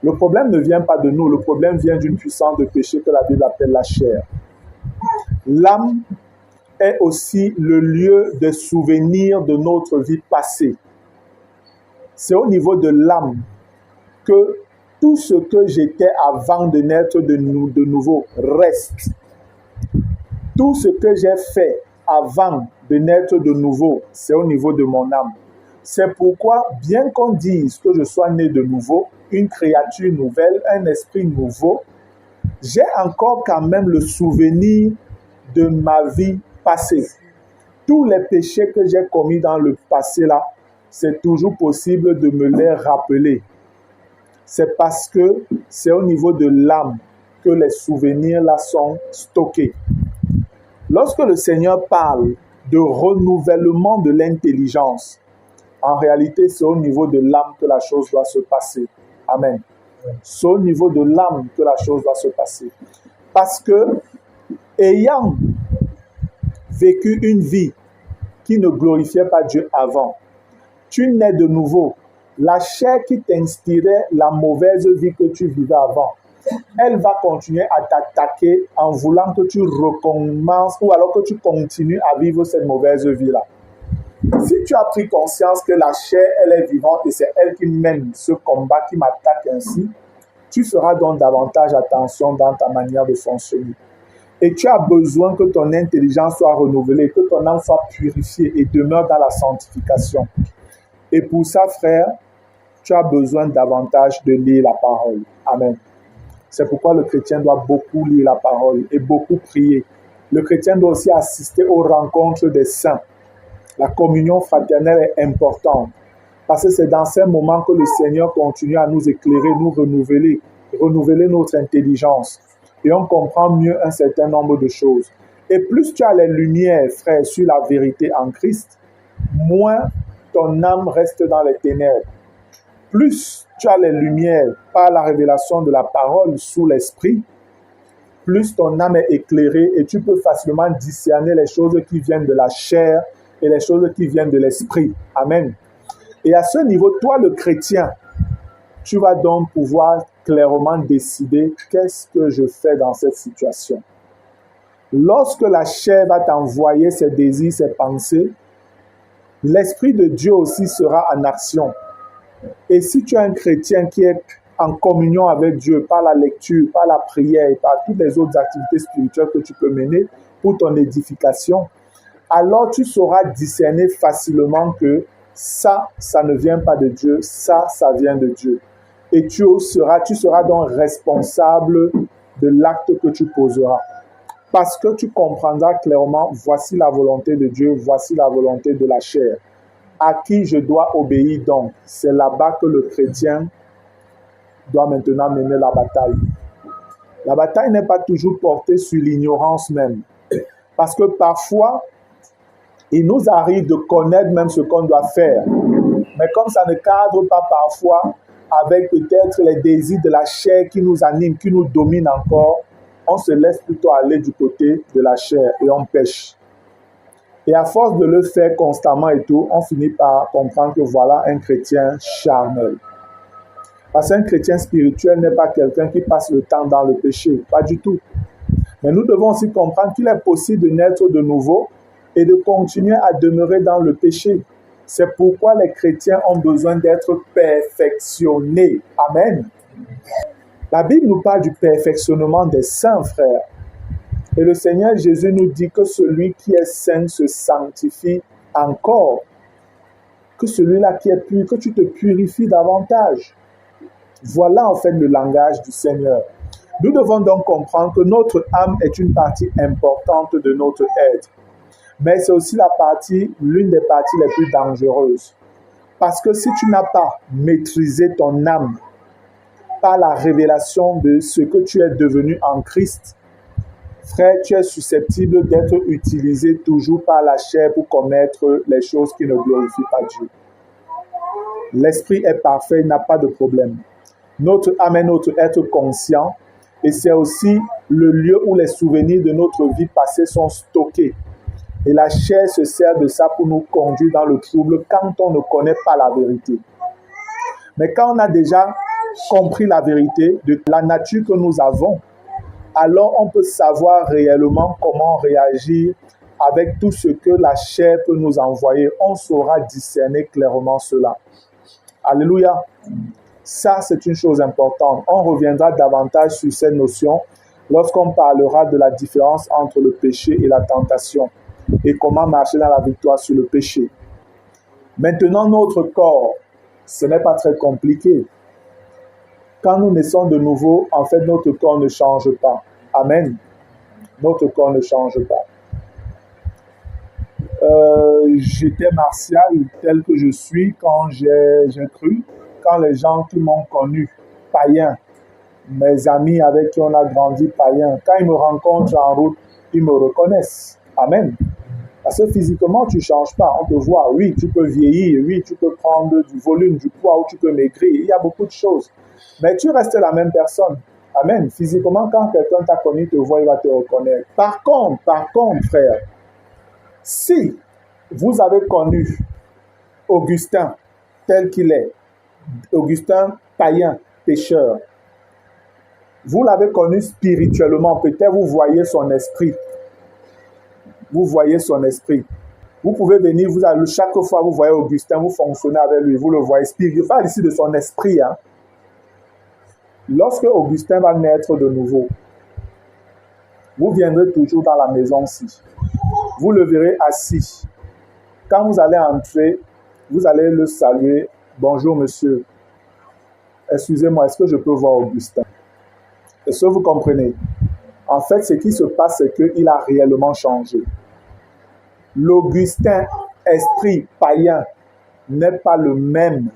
Le problème ne vient pas de nous, le problème vient d'une puissance de péché que la Bible appelle la chair. L'âme est aussi le lieu de souvenir de notre vie passée. C'est au niveau de l'âme que tout ce que j'étais avant de naître de nouveau reste. Tout ce que j'ai fait avant de naître de nouveau, c'est au niveau de mon âme. C'est pourquoi, bien qu'on dise que je sois né de nouveau, une créature nouvelle, un esprit nouveau, j'ai encore quand même le souvenir de ma vie passée. Tous les péchés que j'ai commis dans le passé là, c'est toujours possible de me les rappeler. C'est parce que c'est au niveau de l'âme que les souvenirs là sont stockés. Lorsque le Seigneur parle de renouvellement de l'intelligence, en réalité, c'est au niveau de l'âme que la chose doit se passer. Amen. C'est au niveau de l'âme que la chose doit se passer. Parce que, ayant vécu une vie qui ne glorifiait pas Dieu avant, tu nais de nouveau. La chair qui t'inspirait la mauvaise vie que tu vivais avant, elle va continuer à t'attaquer en voulant que tu recommences ou alors que tu continues à vivre cette mauvaise vie-là. Si tu as pris conscience que la chair, elle est vivante et c'est elle qui mène ce combat, qui m'attaque ainsi, tu feras donc davantage attention dans ta manière de fonctionner. Et tu as besoin que ton intelligence soit renouvelée, que ton âme soit purifiée et demeure dans la sanctification. Et pour ça, frère, tu as besoin davantage de lire la parole. Amen. C'est pourquoi le chrétien doit beaucoup lire la parole et beaucoup prier. Le chrétien doit aussi assister aux rencontres des saints. La communion fraternelle est importante parce que c'est dans ces moments que le Seigneur continue à nous éclairer, nous renouveler notre intelligence. Et on comprend mieux un certain nombre de choses. Et plus tu as les lumières, frère, sur la vérité en Christ, moins ton âme reste dans les ténèbres. Plus tu as les lumières par la révélation de la parole sous l'esprit, plus ton âme est éclairée et tu peux facilement discerner les choses qui viennent de la chair et les choses qui viennent de l'esprit. Amen. Et à ce niveau, toi le chrétien, tu vas donc pouvoir clairement décider qu'est-ce que je fais dans cette situation. Lorsque la chair va t'envoyer ses désirs, ses pensées, l'Esprit de Dieu aussi sera en action. Et si tu es un chrétien qui est en communion avec Dieu par la lecture, par la prière et par toutes les autres activités spirituelles que tu peux mener pour ton édification, alors tu sauras discerner facilement que ça ne vient pas de Dieu, ça vient de Dieu. Et tu seras donc responsable de l'acte que tu poseras. Parce que tu comprendras clairement, voici la volonté de Dieu, voici la volonté de la chair. À qui je dois obéir donc? C'est là-bas que le chrétien doit maintenant mener la bataille. La bataille n'est pas toujours portée sur l'ignorance même. Parce que parfois, il nous arrive de connaître même ce qu'on doit faire. Mais comme ça ne cadre pas parfois avec peut-être les désirs de la chair qui nous animent, qui nous dominent encore, on se laisse plutôt aller du côté de la chair et on pêche. Et à force de le faire constamment et tout, on finit par comprendre que voilà un chrétien charnel. Parce qu'un chrétien spirituel n'est pas quelqu'un qui passe le temps dans le péché, pas du tout. Mais nous devons aussi comprendre qu'il est possible de naître de nouveau et de continuer à demeurer dans le péché. C'est pourquoi les chrétiens ont besoin d'être perfectionnés. Amen. La Bible nous parle du perfectionnement des saints, frères. Et le Seigneur Jésus nous dit que celui qui est saint se sanctifie encore. Que celui-là qui est pur, que tu te purifies davantage. Voilà en fait le langage du Seigneur. Nous devons donc comprendre que notre âme est une partie importante de notre être. Mais c'est aussi l'une des parties les plus dangereuses. Parce que si tu n'as pas maîtrisé ton âme par la révélation de ce que tu es devenu en Christ, frère, tu es susceptible d'être utilisé toujours par la chair pour commettre les choses qui ne glorifient pas Dieu. L'esprit est parfait, il n'a pas de problème. Notre âme est notre être conscient et c'est aussi le lieu où les souvenirs de notre vie passée sont stockés. Et la chair se sert de ça pour nous conduire dans le trouble quand on ne connaît pas la vérité. Mais quand on a déjà compris la vérité de la nature que nous avons, alors on peut savoir réellement comment réagir avec tout ce que la chair peut nous envoyer. On saura discerner clairement cela. Alléluia. Ça, c'est une chose importante. On reviendra davantage sur cette notion lorsqu'on parlera de la différence entre le péché et la tentation et comment marcher dans la victoire sur le péché. Maintenant, notre corps, ce n'est pas très compliqué. Quand nous naissons de nouveau, en fait, notre corps ne change pas. Amen. Notre corps ne change pas. J'étais martial tel que je suis quand j'ai cru, quand les gens qui m'ont connu, païens, mes amis avec qui on a grandi païens, quand ils me rencontrent en route, ils me reconnaissent. Amen. Parce que physiquement, tu ne changes pas. On te voit, oui, tu peux vieillir, oui, tu peux prendre du volume, du poids, ou tu peux maigrir. Il y a beaucoup de choses. Mais tu restes la même personne. Amen. Physiquement, quand quelqu'un t'a connu, te voit, il va te reconnaître. Par contre, frère, si vous avez connu Augustin tel qu'il est, Augustin païen, pécheur, vous l'avez connu spirituellement, peut-être vous voyez son esprit. Vous voyez son esprit. Vous pouvez venir, chaque fois vous voyez Augustin, vous fonctionnez avec lui, vous le voyez spirituellement. Je parle ici de son esprit. Hein. Lorsque Augustin va naître de nouveau, vous viendrez toujours dans la maison-ci. Vous le verrez assis. Quand vous allez entrer, vous allez le saluer. Bonjour monsieur. Excusez-moi, est-ce que je peux voir Augustin? Est-ce que vous comprenez? En fait, ce qui se passe, c'est qu'il a réellement changé. L'Augustin, esprit païen, n'est pas le même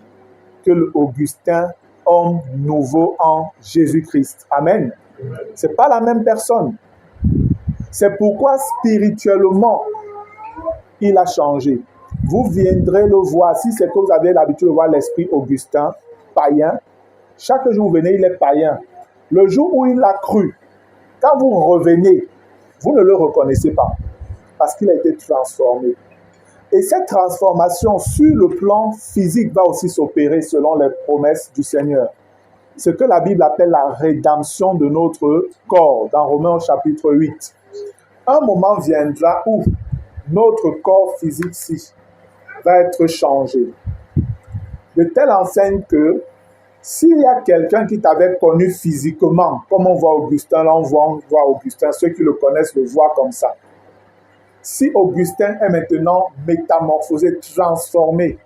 que l'Augustin, homme nouveau en Jésus-Christ. Amen. Ce n'est pas la même personne. C'est pourquoi spirituellement, il a changé. Vous viendrez le voir. Si c'est que vous avez l'habitude de voir l'esprit Augustin, païen, chaque jour vous venez, il est païen. Le jour où il a cru, quand vous revenez, vous ne le reconnaissez pas parce qu'il a été transformé. Et cette transformation sur le plan physique va aussi s'opérer selon les promesses du Seigneur. Ce que la Bible appelle la rédemption de notre corps, dans Romains chapitre 8. Un moment viendra où notre corps physique-ci va être changé. De telle enseigne que s'il y a quelqu'un qui t'avait connu physiquement, comme on voit Augustin, là on voit Augustin, ceux qui le connaissent le voient comme ça. Si Augustin est maintenant métamorphosé, transformé,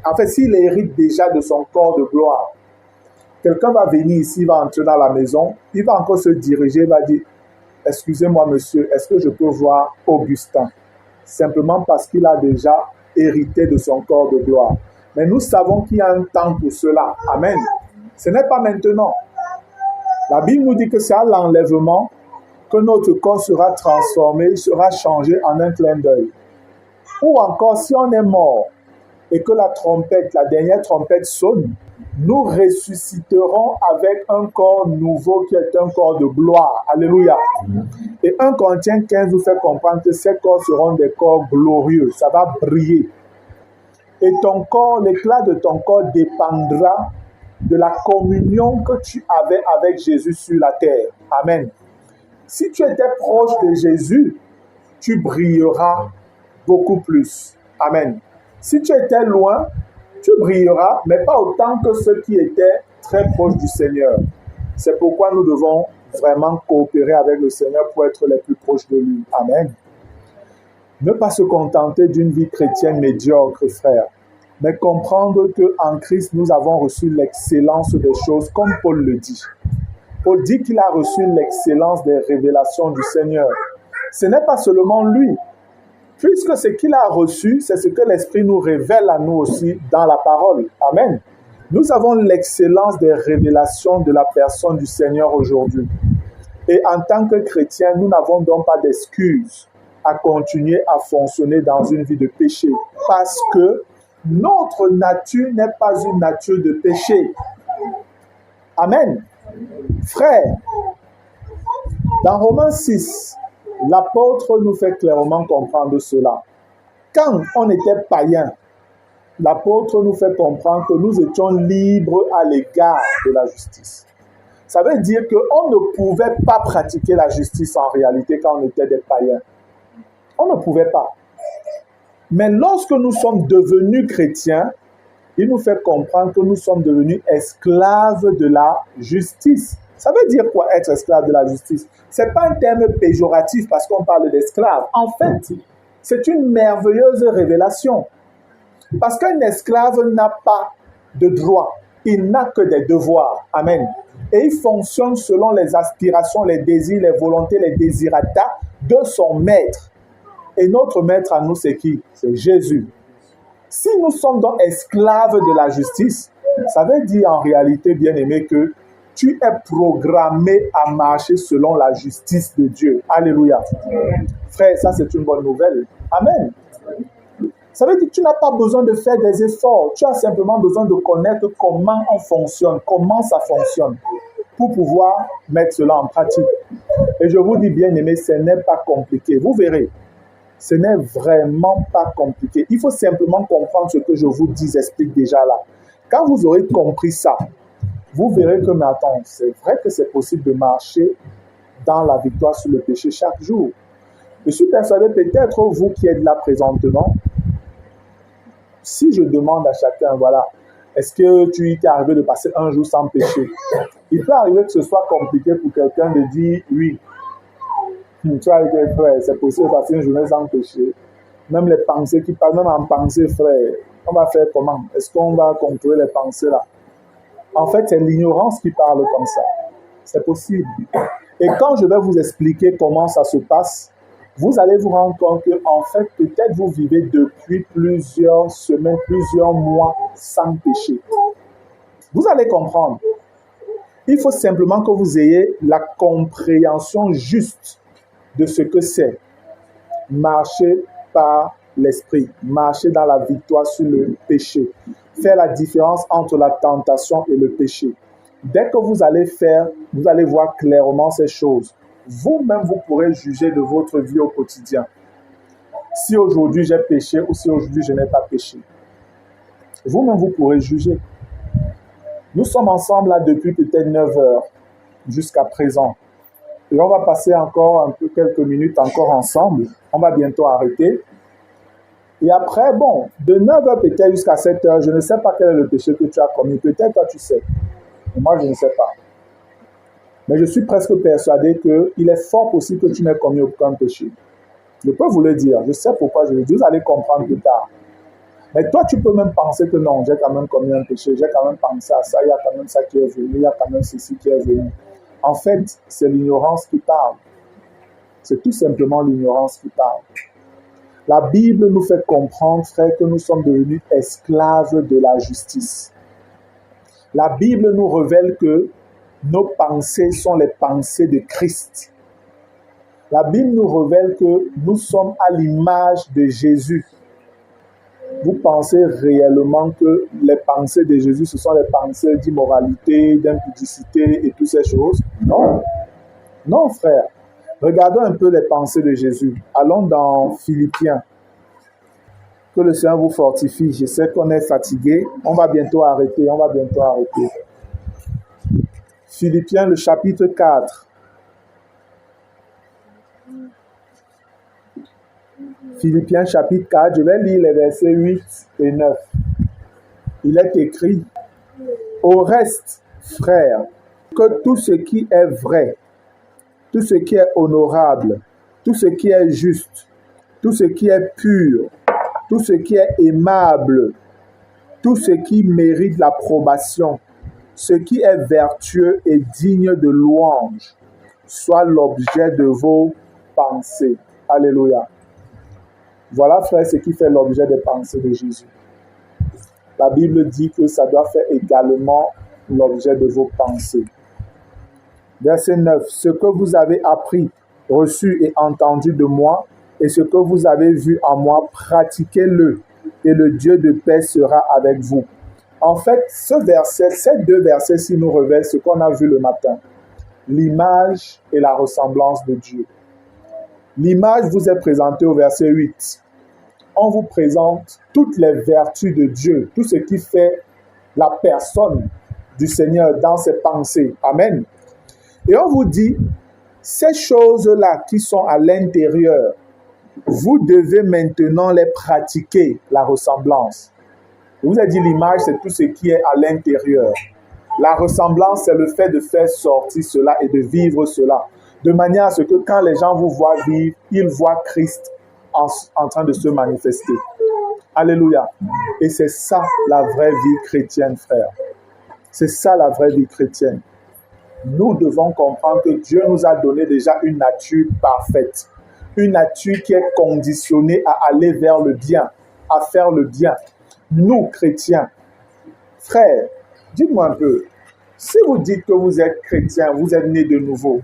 en fait, s'il hérite déjà de son corps de gloire, quelqu'un va venir ici, il va entrer dans la maison, il va encore se diriger, il va dire, excusez-moi monsieur, est-ce que je peux voir Augustin? Simplement parce qu'il a déjà hérité de son corps de gloire. Mais nous savons qu'il y a un temps pour cela. Amen. Ce n'est pas maintenant. La Bible nous dit que c'est à l'enlèvement que notre corps sera transformé, sera changé en un clin d'œil. Ou encore, si on est mort et que la trompette, la dernière trompette sonne, nous ressusciterons avec un corps nouveau qui est un corps de gloire. Alléluia. Et 1 Corinthiens 15 nous fait comprendre que ces corps seront des corps glorieux. Ça va briller. Et ton corps, l'éclat de ton corps dépendra de la communion que tu avais avec Jésus sur la terre. Amen. Si tu étais proche de Jésus, tu brilleras beaucoup plus. Amen. Si tu étais loin, tu brilleras, mais pas autant que ceux qui étaient très proches du Seigneur. C'est pourquoi nous devons vraiment coopérer avec le Seigneur pour être les plus proches de lui. Amen. Ne pas se contenter d'une vie chrétienne médiocre, frère, mais comprendre qu'en Christ, nous avons reçu l'excellence des choses, comme Paul le dit. Paul dit qu'il a reçu l'excellence des révélations du Seigneur. Ce n'est pas seulement lui, puisque ce qu'il a reçu, c'est ce que l'Esprit nous révèle à nous aussi dans la parole. Amen. Nous avons l'excellence des révélations de la personne du Seigneur aujourd'hui. Et en tant que chrétiens, nous n'avons donc pas d'excuses à continuer à fonctionner dans une vie de péché. Parce que notre nature n'est pas une nature de péché. Amen. Frère, dans Romains 6, l'apôtre nous fait clairement comprendre cela. Quand on était païen, l'apôtre nous fait comprendre que nous étions libres à l'égard de la justice. Ça veut dire qu'on ne pouvait pas pratiquer la justice en réalité quand on était des païens. On ne pouvait pas. Mais lorsque nous sommes devenus chrétiens, il nous fait comprendre que nous sommes devenus esclaves de la justice. Ça veut dire quoi être esclave de la justice? Ce n'est pas un terme péjoratif parce qu'on parle d'esclave. En fait, c'est une merveilleuse révélation. Parce qu'un esclave n'a pas de droits, il n'a que des devoirs. Amen. Et il fonctionne selon les aspirations, les désirs, les volontés, les désirata de son maître. Et notre maître à nous, c'est qui? C'est Jésus. Si nous sommes donc esclaves de la justice, ça veut dire en réalité, bien-aimé, que tu es programmé à marcher selon la justice de Dieu. Alléluia. Frère, ça c'est une bonne nouvelle. Amen. Ça veut dire que tu n'as pas besoin de faire des efforts. Tu as simplement besoin de connaître comment on fonctionne, comment ça fonctionne, pour pouvoir mettre cela en pratique. Et je vous dis, bien-aimé, ce n'est pas compliqué. Vous verrez. Ce n'est vraiment pas compliqué. Il faut simplement comprendre ce que je vous dis, j'explique déjà là. Quand vous aurez compris ça, vous verrez que, mais attends, c'est vrai que c'est possible de marcher dans la victoire sur le péché chaque jour. Je suis persuadé, peut-être vous qui êtes là présentement, si je demande à chacun, voilà, est-ce que tu t'es arrivé de passer un jour sans péché? Il peut arriver que ce soit compliqué pour quelqu'un de dire oui. Tu as été frère, c'est possible de passer une journée sans péché. Même les pensées qui passent, même en pensée, frère, on va faire comment? Est-ce qu'on va contrôler les pensées là? En fait, c'est l'ignorance qui parle comme ça. C'est possible. Et quand je vais vous expliquer comment ça se passe, vous allez vous rendre compte que, en fait, peut-être vous vivez depuis plusieurs semaines, plusieurs mois sans péché. Vous allez comprendre. Il faut simplement que vous ayez la compréhension juste de ce que c'est marcher par l'esprit, marcher dans la victoire sur le péché, faire la différence entre la tentation et le péché. Dès que vous allez faire, vous allez voir clairement ces choses. Vous-même, vous pourrez juger de votre vie au quotidien. Si aujourd'hui j'ai péché ou si aujourd'hui je n'ai pas péché. Vous-même, vous pourrez juger. Nous sommes ensemble là depuis peut-être 9 heures jusqu'à présent. Et on va passer encore un peu, quelques minutes encore ensemble. On va bientôt arrêter. Et après, bon, de 9 heures peut-être jusqu'à 7 heures, je ne sais pas quel est le péché que tu as commis. Peut-être toi tu sais. Mais moi, je ne sais pas. Mais je suis presque persuadé qu'il est fort possible que tu n'aies commis aucun péché. Je peux vous le dire. Je sais pourquoi je le dis. Vous allez comprendre plus tard. Mais toi, tu peux même penser que non, j'ai quand même commis un péché. J'ai quand même pensé à ça. Il y a quand même ça qui est venu. Il y a quand même ceci qui est venu. En fait, c'est l'ignorance qui parle. C'est tout simplement l'ignorance qui parle. La Bible nous fait comprendre, frère, que nous sommes devenus esclaves de la justice. La Bible nous révèle que nos pensées sont les pensées de Christ. La Bible nous révèle que nous sommes à l'image de Jésus. Vous pensez réellement que les pensées de Jésus, ce sont les pensées d'immoralité, d'impudicité et toutes ces choses? Non. Non, frère. Regardons un peu les pensées de Jésus. Allons dans Philippiens. Que le Seigneur vous fortifie. Je sais qu'on est fatigué. On va bientôt arrêter. Philippiens, le chapitre 4. Philippiens, chapitre 4. Je vais lire les versets 8 et 9. Il est écrit: au reste, frères, que tout ce qui est vrai, tout ce qui est honorable, tout ce qui est juste, tout ce qui est pur, tout ce qui est aimable, tout ce qui mérite l'approbation, ce qui est vertueux et digne de louange, soit l'objet de vos pensées. Alléluia. Voilà, frère, ce qui fait l'objet des pensées de Jésus. La Bible dit que ça doit faire également l'objet de vos pensées. Verset 9. Ce que vous avez appris, reçu et entendu de moi, et ce que vous avez vu en moi, pratiquez-le, et le Dieu de paix sera avec vous. En fait, ces deux versets-ci nous révèlent ce qu'on a vu le matin. L'image et la ressemblance de Dieu. L'image vous est présentée au verset 8. on vous présente toutes les vertus de Dieu, tout ce qui fait la personne du Seigneur dans ses pensées. Amen. Et on vous dit, ces choses-là qui sont à l'intérieur, vous devez maintenant les pratiquer, la ressemblance. Je vous ai dit, l'image, c'est tout ce qui est à l'intérieur. La ressemblance, c'est le fait de faire sortir cela et de vivre cela, de manière à ce que quand les gens vous voient vivre, ils voient Christ en train de se manifester. Alléluia. Et c'est ça la vraie vie chrétienne, frère. C'est ça la vraie vie chrétienne. Nous devons comprendre que Dieu nous a donné déjà une nature parfaite. Une nature qui est conditionnée à aller vers le bien, à faire le bien. Nous, chrétiens, frères, dites-moi un peu, si vous dites que vous êtes chrétien, vous êtes né de nouveau,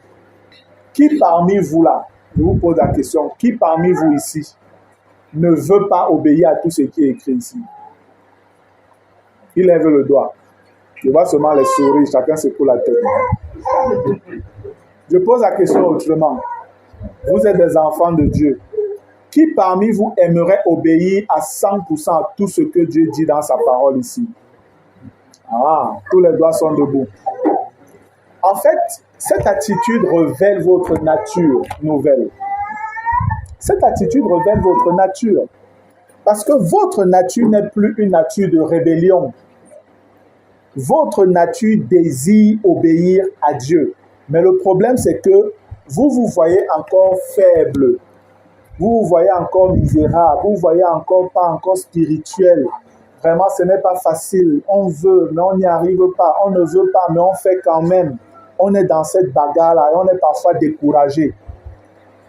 qui parmi vous là, je vous pose la question, qui parmi vous ici ne veut pas obéir à tout ce qui est écrit ici? Il lève le doigt. Je vois seulement les sourires, chacun secoue la tête. Je pose la question autrement. Vous êtes des enfants de Dieu. Qui parmi vous aimerait obéir à 100% à tout ce que Dieu dit dans sa parole ici? Ah, tous les doigts sont debout. En fait, cette attitude révèle votre nature nouvelle. Cette attitude révèle votre nature. Parce que votre nature n'est plus une nature de rébellion. Votre nature désire obéir à Dieu. Mais le problème, c'est que vous voyez encore faible. Vous voyez encore misérable. Vous voyez encore pas encore spirituel. Vraiment, ce n'est pas facile. On veut, mais on n'y arrive pas. On ne veut pas, mais on fait quand même. On est dans cette bagarre-là et on est parfois découragé.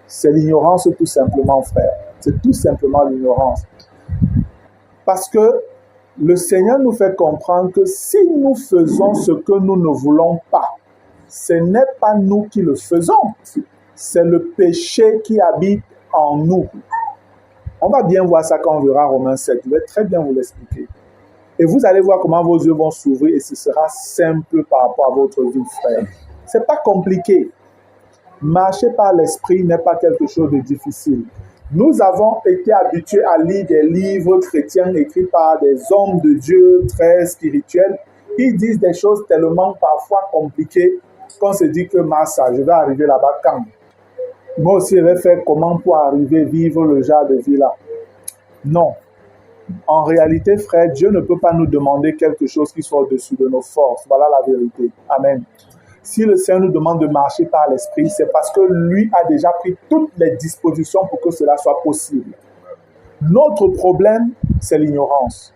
C'est l'ignorance tout simplement, frère. C'est tout simplement l'ignorance. Parce que le Seigneur nous fait comprendre que si nous faisons ce que nous ne voulons pas, ce n'est pas nous qui le faisons. C'est le péché qui habite en nous. On va bien voir ça quand on verra Romains 7. Je vais très bien vous l'expliquer. Et vous allez voir comment vos yeux vont s'ouvrir et ce sera simple par rapport à votre vie, frère. Ce n'est pas compliqué. Marcher par l'esprit n'est pas quelque chose de difficile. Nous avons été habitués à lire des livres chrétiens écrits par des hommes de Dieu très spirituels qui disent des choses tellement parfois compliquées qu'on se dit que Massa, je vais arriver là-bas quand? Moi aussi, je vais faire comment pour arriver à vivre le genre de vie là? Non. En réalité, frère, Dieu ne peut pas nous demander quelque chose qui soit au-dessus de nos forces. Voilà la vérité. Amen. Si le Seigneur nous demande de marcher par l'Esprit, c'est parce que lui a déjà pris toutes les dispositions pour que cela soit possible. Notre problème, c'est l'ignorance.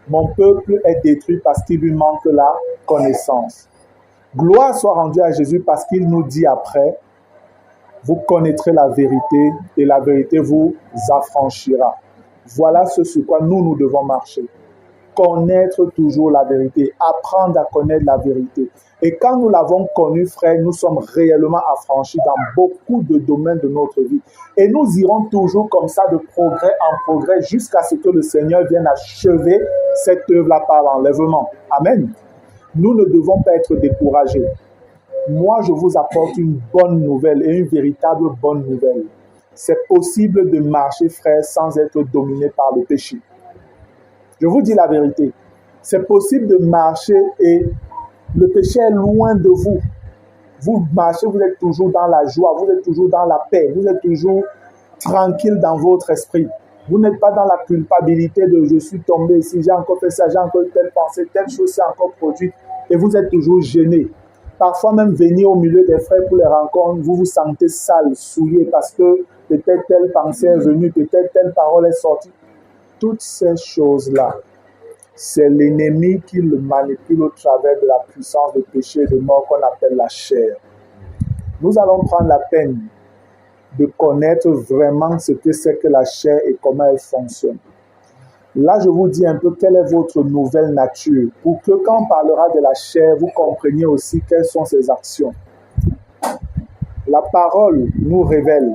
Mon peuple est détruit parce qu'il lui manque la connaissance. Gloire soit rendue à Jésus parce qu'il nous dit après, vous connaîtrez la vérité et la vérité vous affranchira. Voilà ce sur quoi nous devons marcher. Connaître toujours la vérité, apprendre à connaître la vérité. Et quand nous l'avons connue, frère, nous sommes réellement affranchis dans beaucoup de domaines de notre vie. Et nous irons toujours comme ça de progrès en progrès jusqu'à ce que le Seigneur vienne achever cette œuvre-là par l'enlèvement. Amen. Nous ne devons pas être découragés. Moi, je vous apporte une bonne nouvelle et une véritable bonne nouvelle. C'est possible de marcher, frère, sans être dominé par le péché. Je vous dis la vérité. C'est possible de marcher et le péché est loin de vous. Vous marchez, vous êtes toujours dans la joie, vous êtes toujours dans la paix, vous êtes toujours tranquille dans votre esprit. Vous n'êtes pas dans la culpabilité de « je suis tombé ici, j'ai encore fait ça, j'ai encore telle pensée, telle chose s'est encore produite » et vous êtes toujours gêné. Parfois même venir au milieu des frères pour les rencontres, vous vous sentez sale, souillé parce que peut-être telle pensée est venue, peut-être telle parole est sortie. Toutes ces choses-là, c'est l'ennemi qui le manipule au travers de la puissance de péché et de mort qu'on appelle la chair. Nous allons prendre la peine de connaître vraiment ce que c'est que la chair et comment elle fonctionne. Là, je vous dis un peu quelle est votre nouvelle nature, pour que quand on parlera de la chair, vous compreniez aussi quelles sont ses actions. La parole nous révèle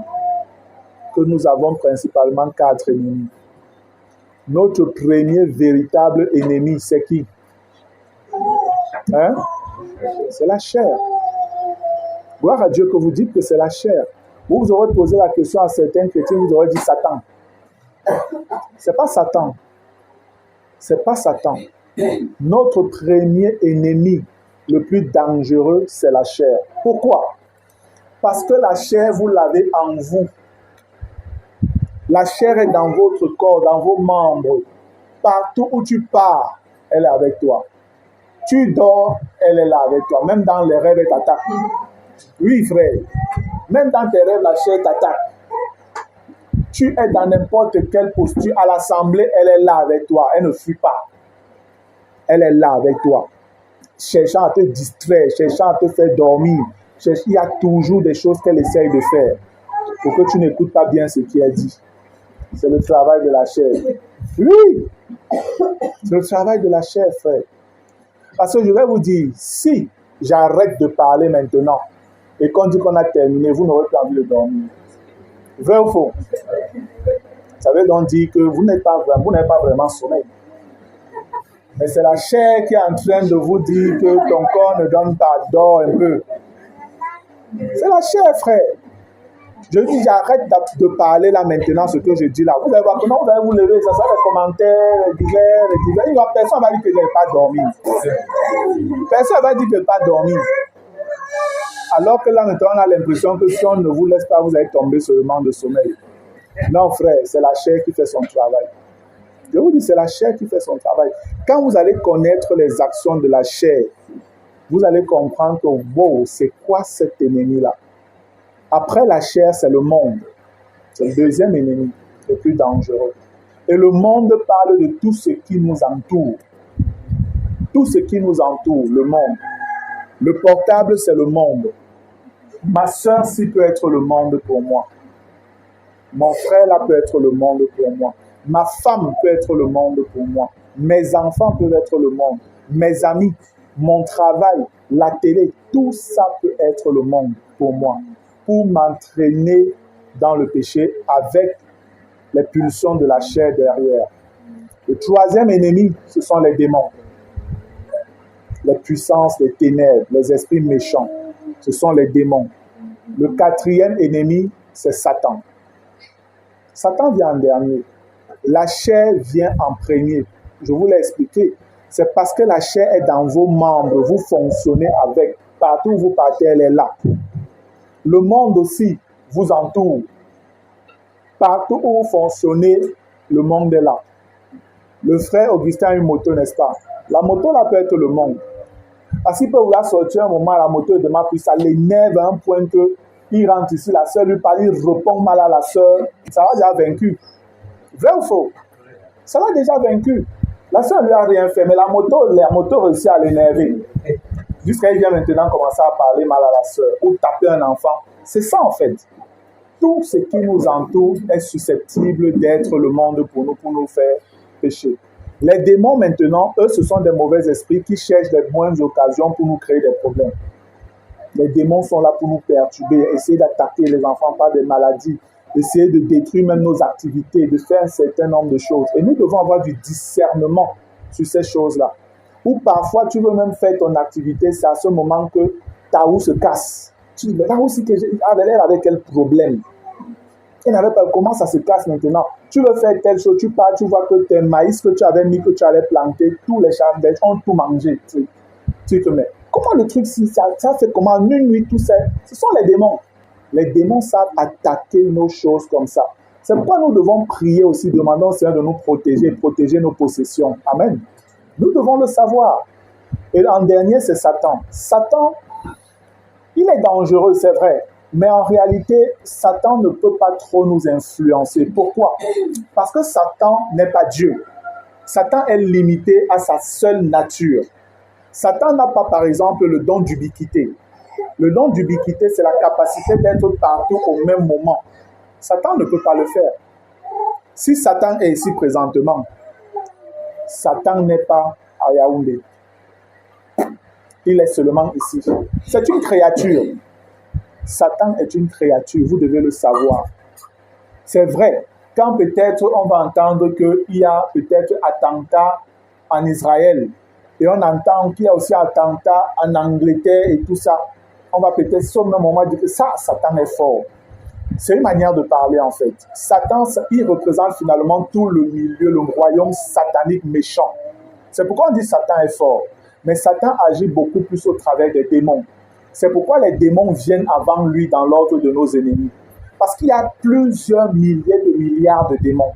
que nous avons principalement 4 ennemis. Notre premier véritable ennemi, c'est qui? C'est la chair. Gloire à Dieu que vous dites que c'est la chair. Vous aurez posé la question à certains chrétiens, vous aurez dit Satan. C'est pas Satan. C'est pas Satan. Notre premier ennemi, le plus dangereux, c'est la chair. Pourquoi? Parce que la chair, vous l'avez en vous. La chair est dans votre corps, dans vos membres. Partout où tu pars, elle est avec toi. Tu dors, elle est là avec toi. Même dans les rêves, elle t'attaque. Oui, frère. Même dans tes rêves, la chair t'attaque. Tu es dans n'importe quelle posture. À l'assemblée, elle est là avec toi. Elle ne fuit pas. Elle est là avec toi. Cherchant à te distraire, cherchant à te faire dormir. Il y a toujours des choses qu'elle essaye de faire pour que tu n'écoutes pas bien ce qui est dit. C'est le travail de la chair. Oui, c'est le travail de la chair, frère. Parce que je vais vous dire, si j'arrête de parler maintenant et qu'on dit qu'on a terminé, vous n'aurez pas envie de dormir. Vrai ou faux? Ça veut donc dire que vous n'avez pas vraiment sommeil. Mais c'est la chair qui est en train de vous dire que ton corps ne donne pas, dors un peu. C'est la chair, frère. Je dis, j'arrête de parler là maintenant, ce que je dis là. Vous allez voir comment vous allez vous lever, ça sera les commentaires, les divers. Personne ne va dire que je n'ai pas dormi. Personne ne va dire que je n'ai pas dormi. Alors que là maintenant, on a l'impression que si on ne vous laisse pas, vous allez tomber sur le manque de sommeil. Non, frère, c'est la chair qui fait son travail. Je vous dis, c'est la chair qui fait son travail. Quand vous allez connaître les actions de la chair, vous allez comprendre que, wow, c'est quoi cet ennemi-là? Après la chair, c'est le monde. C'est le deuxième ennemi, le plus dangereux. Et le monde parle de tout ce qui nous entoure. Tout ce qui nous entoure, le monde. Le portable, c'est le monde. Ma soeur, si peut être le monde pour moi. Mon frère, là, peut être le monde pour moi. Ma femme peut être le monde pour moi. Mes enfants peuvent être le monde. Mes amis, mon travail, la télé, tout ça peut être le monde pour moi. Pour m'entraîner dans le péché avec les pulsions de la chair derrière. Le troisième ennemi, ce sont les démons. Les puissances, les ténèbres, les esprits méchants. Ce sont les démons. Le quatrième ennemi, c'est Satan. Satan vient en dernier. La chair vient en premier. Je vous l'ai expliqué. C'est parce que la chair est dans vos membres. Vous fonctionnez avec. Partout où vous partez, elle est là. Le monde aussi vous entoure. Partout où vous fonctionnez, le monde est là. Le frère Augustin a une moto, n'est-ce pas? La moto, là, peut être le monde. Parce qu'il peut vouloir sortir un moment, la moto de ma puis ça l'énerve à un point que il rentre ici, la soeur lui parle, il répond mal à la soeur. Ça l'a déjà vaincu. Vrai ou faux? Ça l'a déjà vaincu. La soeur ne lui a rien fait, mais la moto réussit à l'énerver. Jusqu'à il vient maintenant commencer à parler mal à la soeur ou taper un enfant. C'est ça en fait. Tout ce qui nous entoure est susceptible d'être le monde pour nous faire pécher. Les démons maintenant, eux, ce sont des mauvais esprits qui cherchent les moindres occasions pour nous créer des problèmes. Les démons sont là pour nous perturber, essayer d'attaquer les enfants par des maladies, essayer de détruire même nos activités, de faire un certain nombre de choses. Et nous devons avoir du discernement sur ces choses-là. Ou parfois, tu veux même faire ton activité, c'est à ce moment que ta roue se casse. Tu dis, mais la roue, elle avait quel problème? Elle n'avait pas, comment ça se casse maintenant? Tu veux faire telle chose, tu pars, tu vois que tes maïs que tu avais mis, que tu allais planter, tous les champs ont tout mangé. Tu te mets. Comment le truc, ça fait comment? Une nuit, tout ça. Ce sont les démons. Les démons savent attaquer nos choses comme ça. C'est pourquoi nous devons prier aussi, demandons au Seigneur de nous protéger, protéger nos possessions. Amen. Nous devons le savoir. Et en dernier, c'est Satan. Satan, il est dangereux, c'est vrai. Mais en réalité, Satan ne peut pas trop nous influencer. Pourquoi? Parce que Satan n'est pas Dieu. Satan est limité à sa seule nature. Satan n'a pas, par exemple, le don d'ubiquité. Le don d'ubiquité, c'est la capacité d'être partout au même moment. Satan ne peut pas le faire. Si Satan est ici présentement, Satan n'est pas à Yaoundé. Il est seulement ici. C'est une créature. Satan est une créature, vous devez le savoir. C'est vrai, quand peut-être on va entendre qu'il y a peut-être attentat en Israël, et on entend qu'il y a aussi attentat en Angleterre et tout ça, on va peut-être au même moment dire que ça, Satan est fort. C'est une manière de parler en fait. Satan, il représente finalement tout le milieu, le royaume satanique méchant. C'est pourquoi on dit Satan est fort. Mais Satan agit beaucoup plus au travers des démons. C'est pourquoi les démons viennent avant lui dans l'ordre de nos ennemis. Parce qu'il y a plusieurs milliers de milliards de démons.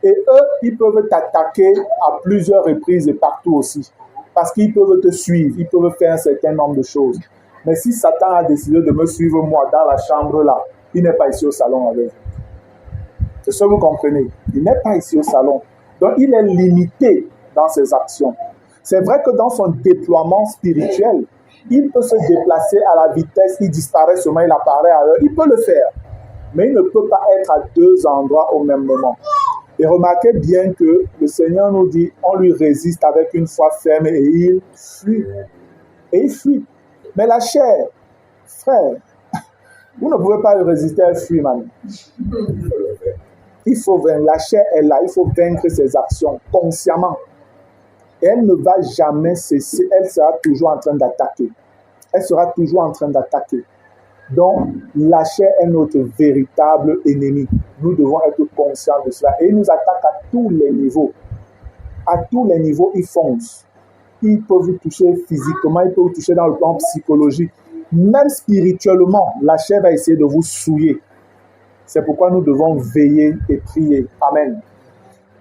Et eux, ils peuvent t'attaquer à plusieurs reprises et partout aussi. Parce qu'ils peuvent te suivre, ils peuvent faire un certain nombre de choses. Mais si Satan a décidé de me suivre moi dans la chambre là, il n'est pas ici au salon avec vous. C'est ce que vous comprenez. Il n'est pas ici au salon. Donc il est limité dans ses actions. C'est vrai que dans son déploiement spirituel, il peut se déplacer à la vitesse, il disparaît seulement, il apparaît ailleurs. Il peut le faire. Mais il ne peut pas être à deux endroits au même moment. Et remarquez bien que le Seigneur nous dit, on lui résiste avec une foi ferme et il fuit. Et il fuit. Mais la chair, frère, vous ne pouvez pas résister, elle fuit, man. Il faut vaincre. La chair est là, il faut vaincre ses actions consciemment. Et elle ne va jamais cesser, elle sera toujours en train d'attaquer. Elle sera toujours en train d'attaquer. Donc, la chair est notre véritable ennemi. Nous devons être conscients de cela. Et il nous attaque à tous les niveaux. À tous les niveaux, il fonce. Il peut vous toucher physiquement, il peut vous toucher dans le plan psychologique. Même spirituellement, la chair va essayer de vous souiller. C'est pourquoi nous devons veiller et prier. Amen.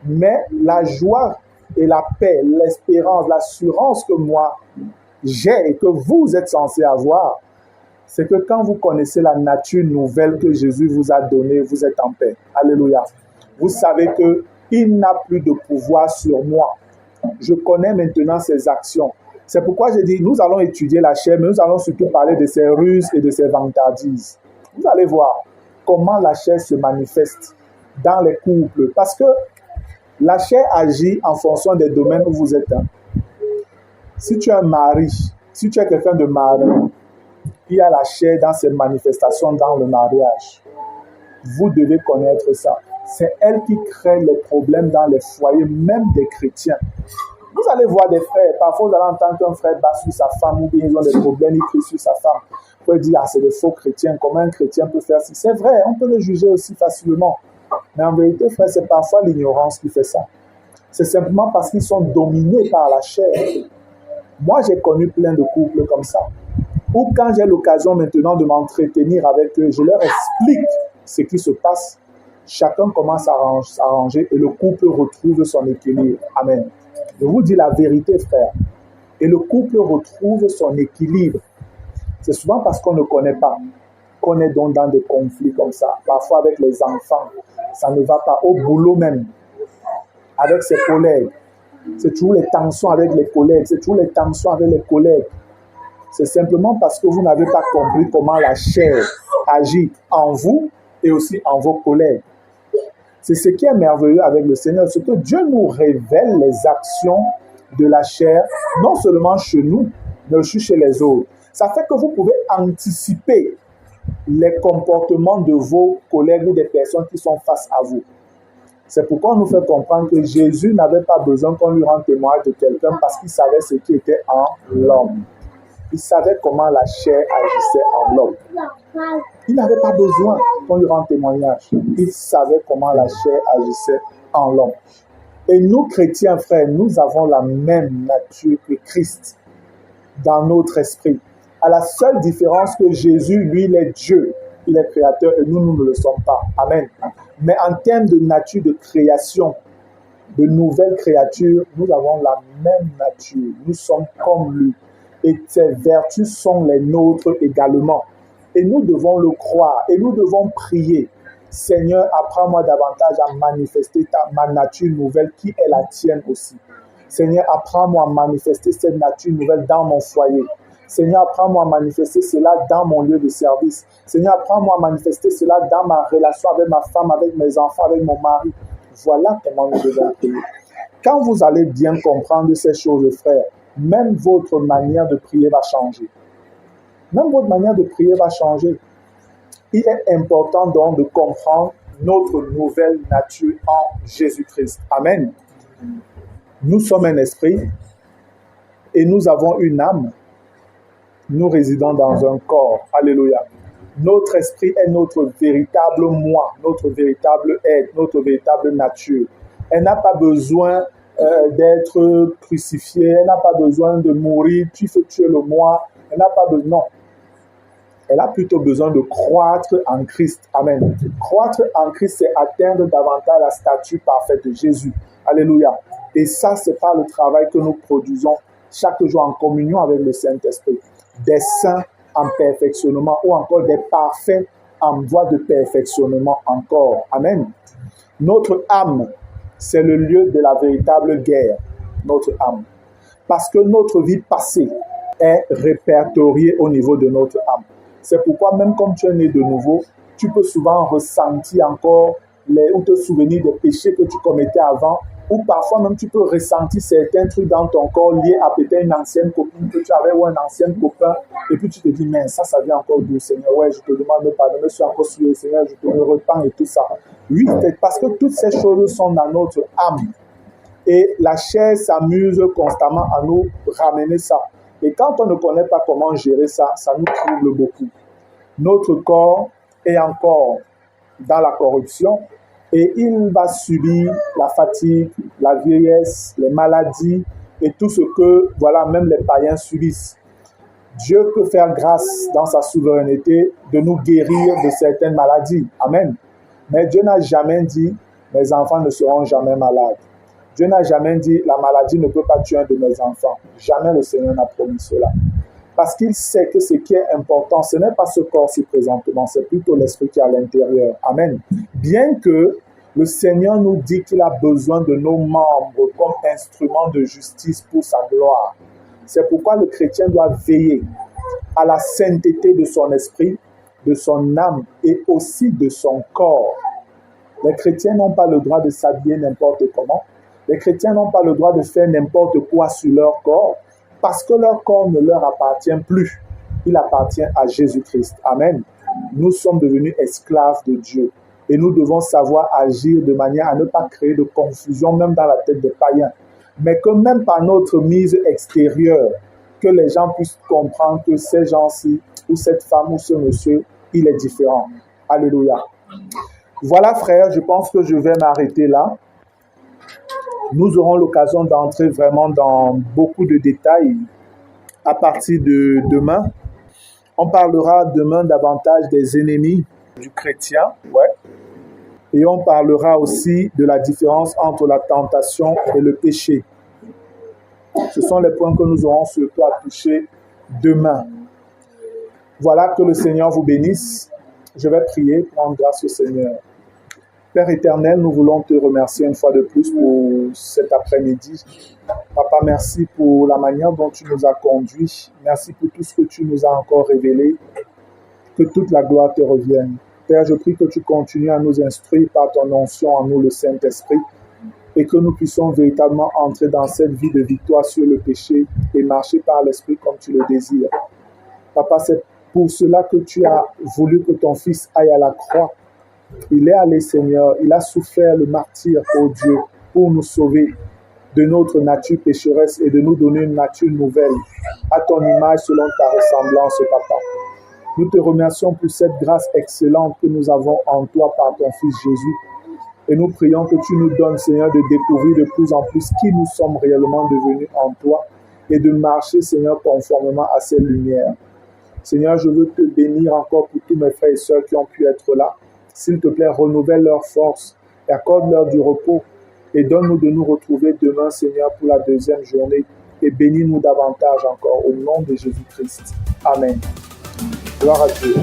Mais la joie et la paix, l'espérance, l'assurance que moi j'ai et que vous êtes censés avoir, c'est que quand vous connaissez la nature nouvelle que Jésus vous a donnée, vous êtes en paix. Alléluia. Vous savez qu'il n'a plus de pouvoir sur moi. Je connais maintenant ses actions. C'est pourquoi j'ai dit, nous allons étudier la chair, mais nous allons surtout parler de ses ruses et de ses vantardises. Vous allez voir comment la chair se manifeste dans les couples. Parce que la chair agit en fonction des domaines où vous êtes. Si tu es un mari, si tu es quelqu'un de marié, il y a la chair dans ses manifestations dans le mariage. Vous devez connaître ça. C'est elle qui crée les problèmes dans les foyers, même des chrétiens. Vous allez voir des frères, parfois vous allez entendre qu'un frère bat sur sa femme ou bien ils ont des problèmes, ils crient sur sa femme. Vous pouvez dire, ah, c'est des faux chrétiens, comment un chrétien peut faire ça? C'est vrai, on peut le juger aussi facilement. Mais en vérité, frère, c'est parfois l'ignorance qui fait ça. C'est simplement parce qu'ils sont dominés par la chair. Moi, j'ai connu plein de couples comme ça. Ou quand j'ai l'occasion maintenant de m'entretenir avec eux, je leur explique ce qui se passe. Chacun commence à s'arranger et le couple retrouve son équilibre. Amen. Je vous dis la vérité, frère. Et le couple retrouve son équilibre. C'est souvent parce qu'on ne connaît pas, qu'on est donc dans des conflits comme ça. Parfois avec les enfants, ça ne va pas. Au boulot même, avec ses collègues. C'est toujours les tensions avec les collègues. C'est toujours les tensions avec les collègues. C'est simplement parce que vous n'avez pas compris comment la chair agit en vous et aussi en vos collègues. C'est ce qui est merveilleux avec le Seigneur, c'est que Dieu nous révèle les actions de la chair, non seulement chez nous, mais aussi chez les autres. Ça fait que vous pouvez anticiper les comportements de vos collègues ou des personnes qui sont face à vous. C'est pourquoi on nous fait comprendre que Jésus n'avait pas besoin qu'on lui rende témoignage de quelqu'un parce qu'il savait ce qui était en l'homme. Il savait comment la chair agissait en l'homme. Il n'avait pas besoin qu'on lui rende témoignage. Il savait comment la chair agissait en l'homme. Et nous, chrétiens, frères, nous avons la même nature que Christ dans notre esprit. À la seule différence que Jésus, lui, il est Dieu. Il est créateur et nous, nous ne le sommes pas. Amen. Mais en termes de nature de création, de nouvelles créatures, nous avons la même nature. Nous sommes comme lui. Et ses vertus sont les nôtres également. Et nous devons le croire. Et nous devons prier. Seigneur, apprends-moi davantage à manifester ma nature nouvelle qui est la tienne aussi. Seigneur, apprends-moi à manifester cette nature nouvelle dans mon foyer. Seigneur, apprends-moi à manifester cela dans mon lieu de service. Seigneur, apprends-moi à manifester cela dans ma relation avec ma femme, avec mes enfants, avec mon mari. Voilà comment nous devons prier. Quand vous allez bien comprendre ces choses, frères, même votre manière de prier va changer. Même votre manière de prier va changer. Il est important donc de comprendre notre nouvelle nature en Jésus-Christ. Amen. Nous sommes un esprit et nous avons une âme. Nous résidons dans un corps. Alléluia. Notre esprit est notre véritable moi, notre véritable être, notre véritable nature. Elle n'a pas besoin d'être crucifiée, elle n'a pas besoin de mourir, tu fais tuer le moi, elle n'a pas besoin, non. Elle a plutôt besoin de croître en Christ. Amen. Croître en Christ, c'est atteindre davantage la stature parfaite de Jésus. Alléluia. Et ça, c'est par le travail que nous produisons chaque jour en communion avec le Saint-Esprit. Des saints en perfectionnement ou encore des parfaits en voie de perfectionnement encore. Amen. Notre âme, c'est le lieu de la véritable guerre. Notre âme. Parce que notre vie passée est répertoriée au niveau de notre âme. C'est pourquoi même comme tu es né de nouveau, tu peux souvent ressentir encore ou te souvenir des péchés que tu commettais avant, ou parfois même tu peux ressentir certains trucs dans ton corps liés à peut-être une ancienne copine que tu avais ou un ancien copain, et puis tu te dis, mais ça vient encore d'où, Seigneur? Ouais, je te demande de pardonner, je suis encore sur le Seigneur, je te repens et tout ça. Oui, c'est parce que toutes ces choses sont dans notre âme. Et la chair s'amuse constamment à nous ramener ça. Et quand on ne connaît pas comment gérer ça, ça nous trouble beaucoup. Notre corps est encore dans la corruption et il va subir la fatigue, la vieillesse, les maladies et tout ce que, voilà, même les païens subissent. Dieu peut faire grâce dans sa souveraineté de nous guérir de certaines maladies. Amen. Mais Dieu n'a jamais dit, mes enfants ne seront jamais malades. Dieu n'a jamais dit, la maladie ne peut pas tuer un de mes enfants. Jamais le Seigneur n'a promis cela. Parce qu'il sait que ce qui est important, ce n'est pas ce corps-ci présentement, c'est plutôt l'esprit qui est à l'intérieur. Amen. Bien que le Seigneur nous dit qu'il a besoin de nos membres comme instruments de justice pour sa gloire. C'est pourquoi le chrétien doit veiller à la sainteté de son esprit, de son âme et aussi de son corps. Les chrétiens n'ont pas le droit de s'habiller n'importe comment. Les chrétiens n'ont pas le droit de faire n'importe quoi sur leur corps parce que leur corps ne leur appartient plus. Il appartient à Jésus-Christ. Amen. Nous sommes devenus esclaves de Dieu et nous devons savoir agir de manière à ne pas créer de confusion même dans la tête des païens. Mais que même par notre mise extérieure, que les gens puissent comprendre que ces gens-ci ou cette femme ou ce monsieur, il est différent. Alléluia. Voilà frère, je pense que je vais m'arrêter là. Nous aurons l'occasion d'entrer vraiment dans beaucoup de détails à partir de demain. On parlera demain davantage des ennemis du chrétien, ouais. Et on parlera aussi de la différence entre la tentation et le péché. Ce sont les points que nous aurons surtout à toucher demain. Voilà, que le Seigneur vous bénisse. Je vais prier pour rendre grâce au Seigneur. Père éternel, nous voulons te remercier une fois de plus pour cet après-midi. Papa, merci pour la manière dont tu nous as conduits. Merci pour tout ce que tu nous as encore révélé. Que toute la gloire te revienne. Père, je prie que tu continues à nous instruire par ton onction en nous, le Saint-Esprit, et que nous puissions véritablement entrer dans cette vie de victoire sur le péché et marcher par l'Esprit comme tu le désires. Papa, c'est pour cela que tu as voulu que ton Fils aille à la croix. Il est allé, Seigneur, il a souffert le martyre pour Dieu, pour nous sauver de notre nature pécheresse et de nous donner une nature nouvelle, à ton image selon ta ressemblance, Papa. Nous te remercions pour cette grâce excellente que nous avons en toi par ton Fils Jésus. Et nous prions que tu nous donnes, Seigneur, de découvrir de plus en plus qui nous sommes réellement devenus en toi et de marcher, Seigneur, conformément à ces lumières. Seigneur, je veux te bénir encore pour tous mes frères et sœurs qui ont pu être là. S'il te plaît, renouvelle leur force et accorde-leur du repos et donne-nous de nous retrouver demain, Seigneur, pour la deuxième journée et bénis-nous davantage encore au nom de Jésus-Christ. Amen. Gloire à Dieu.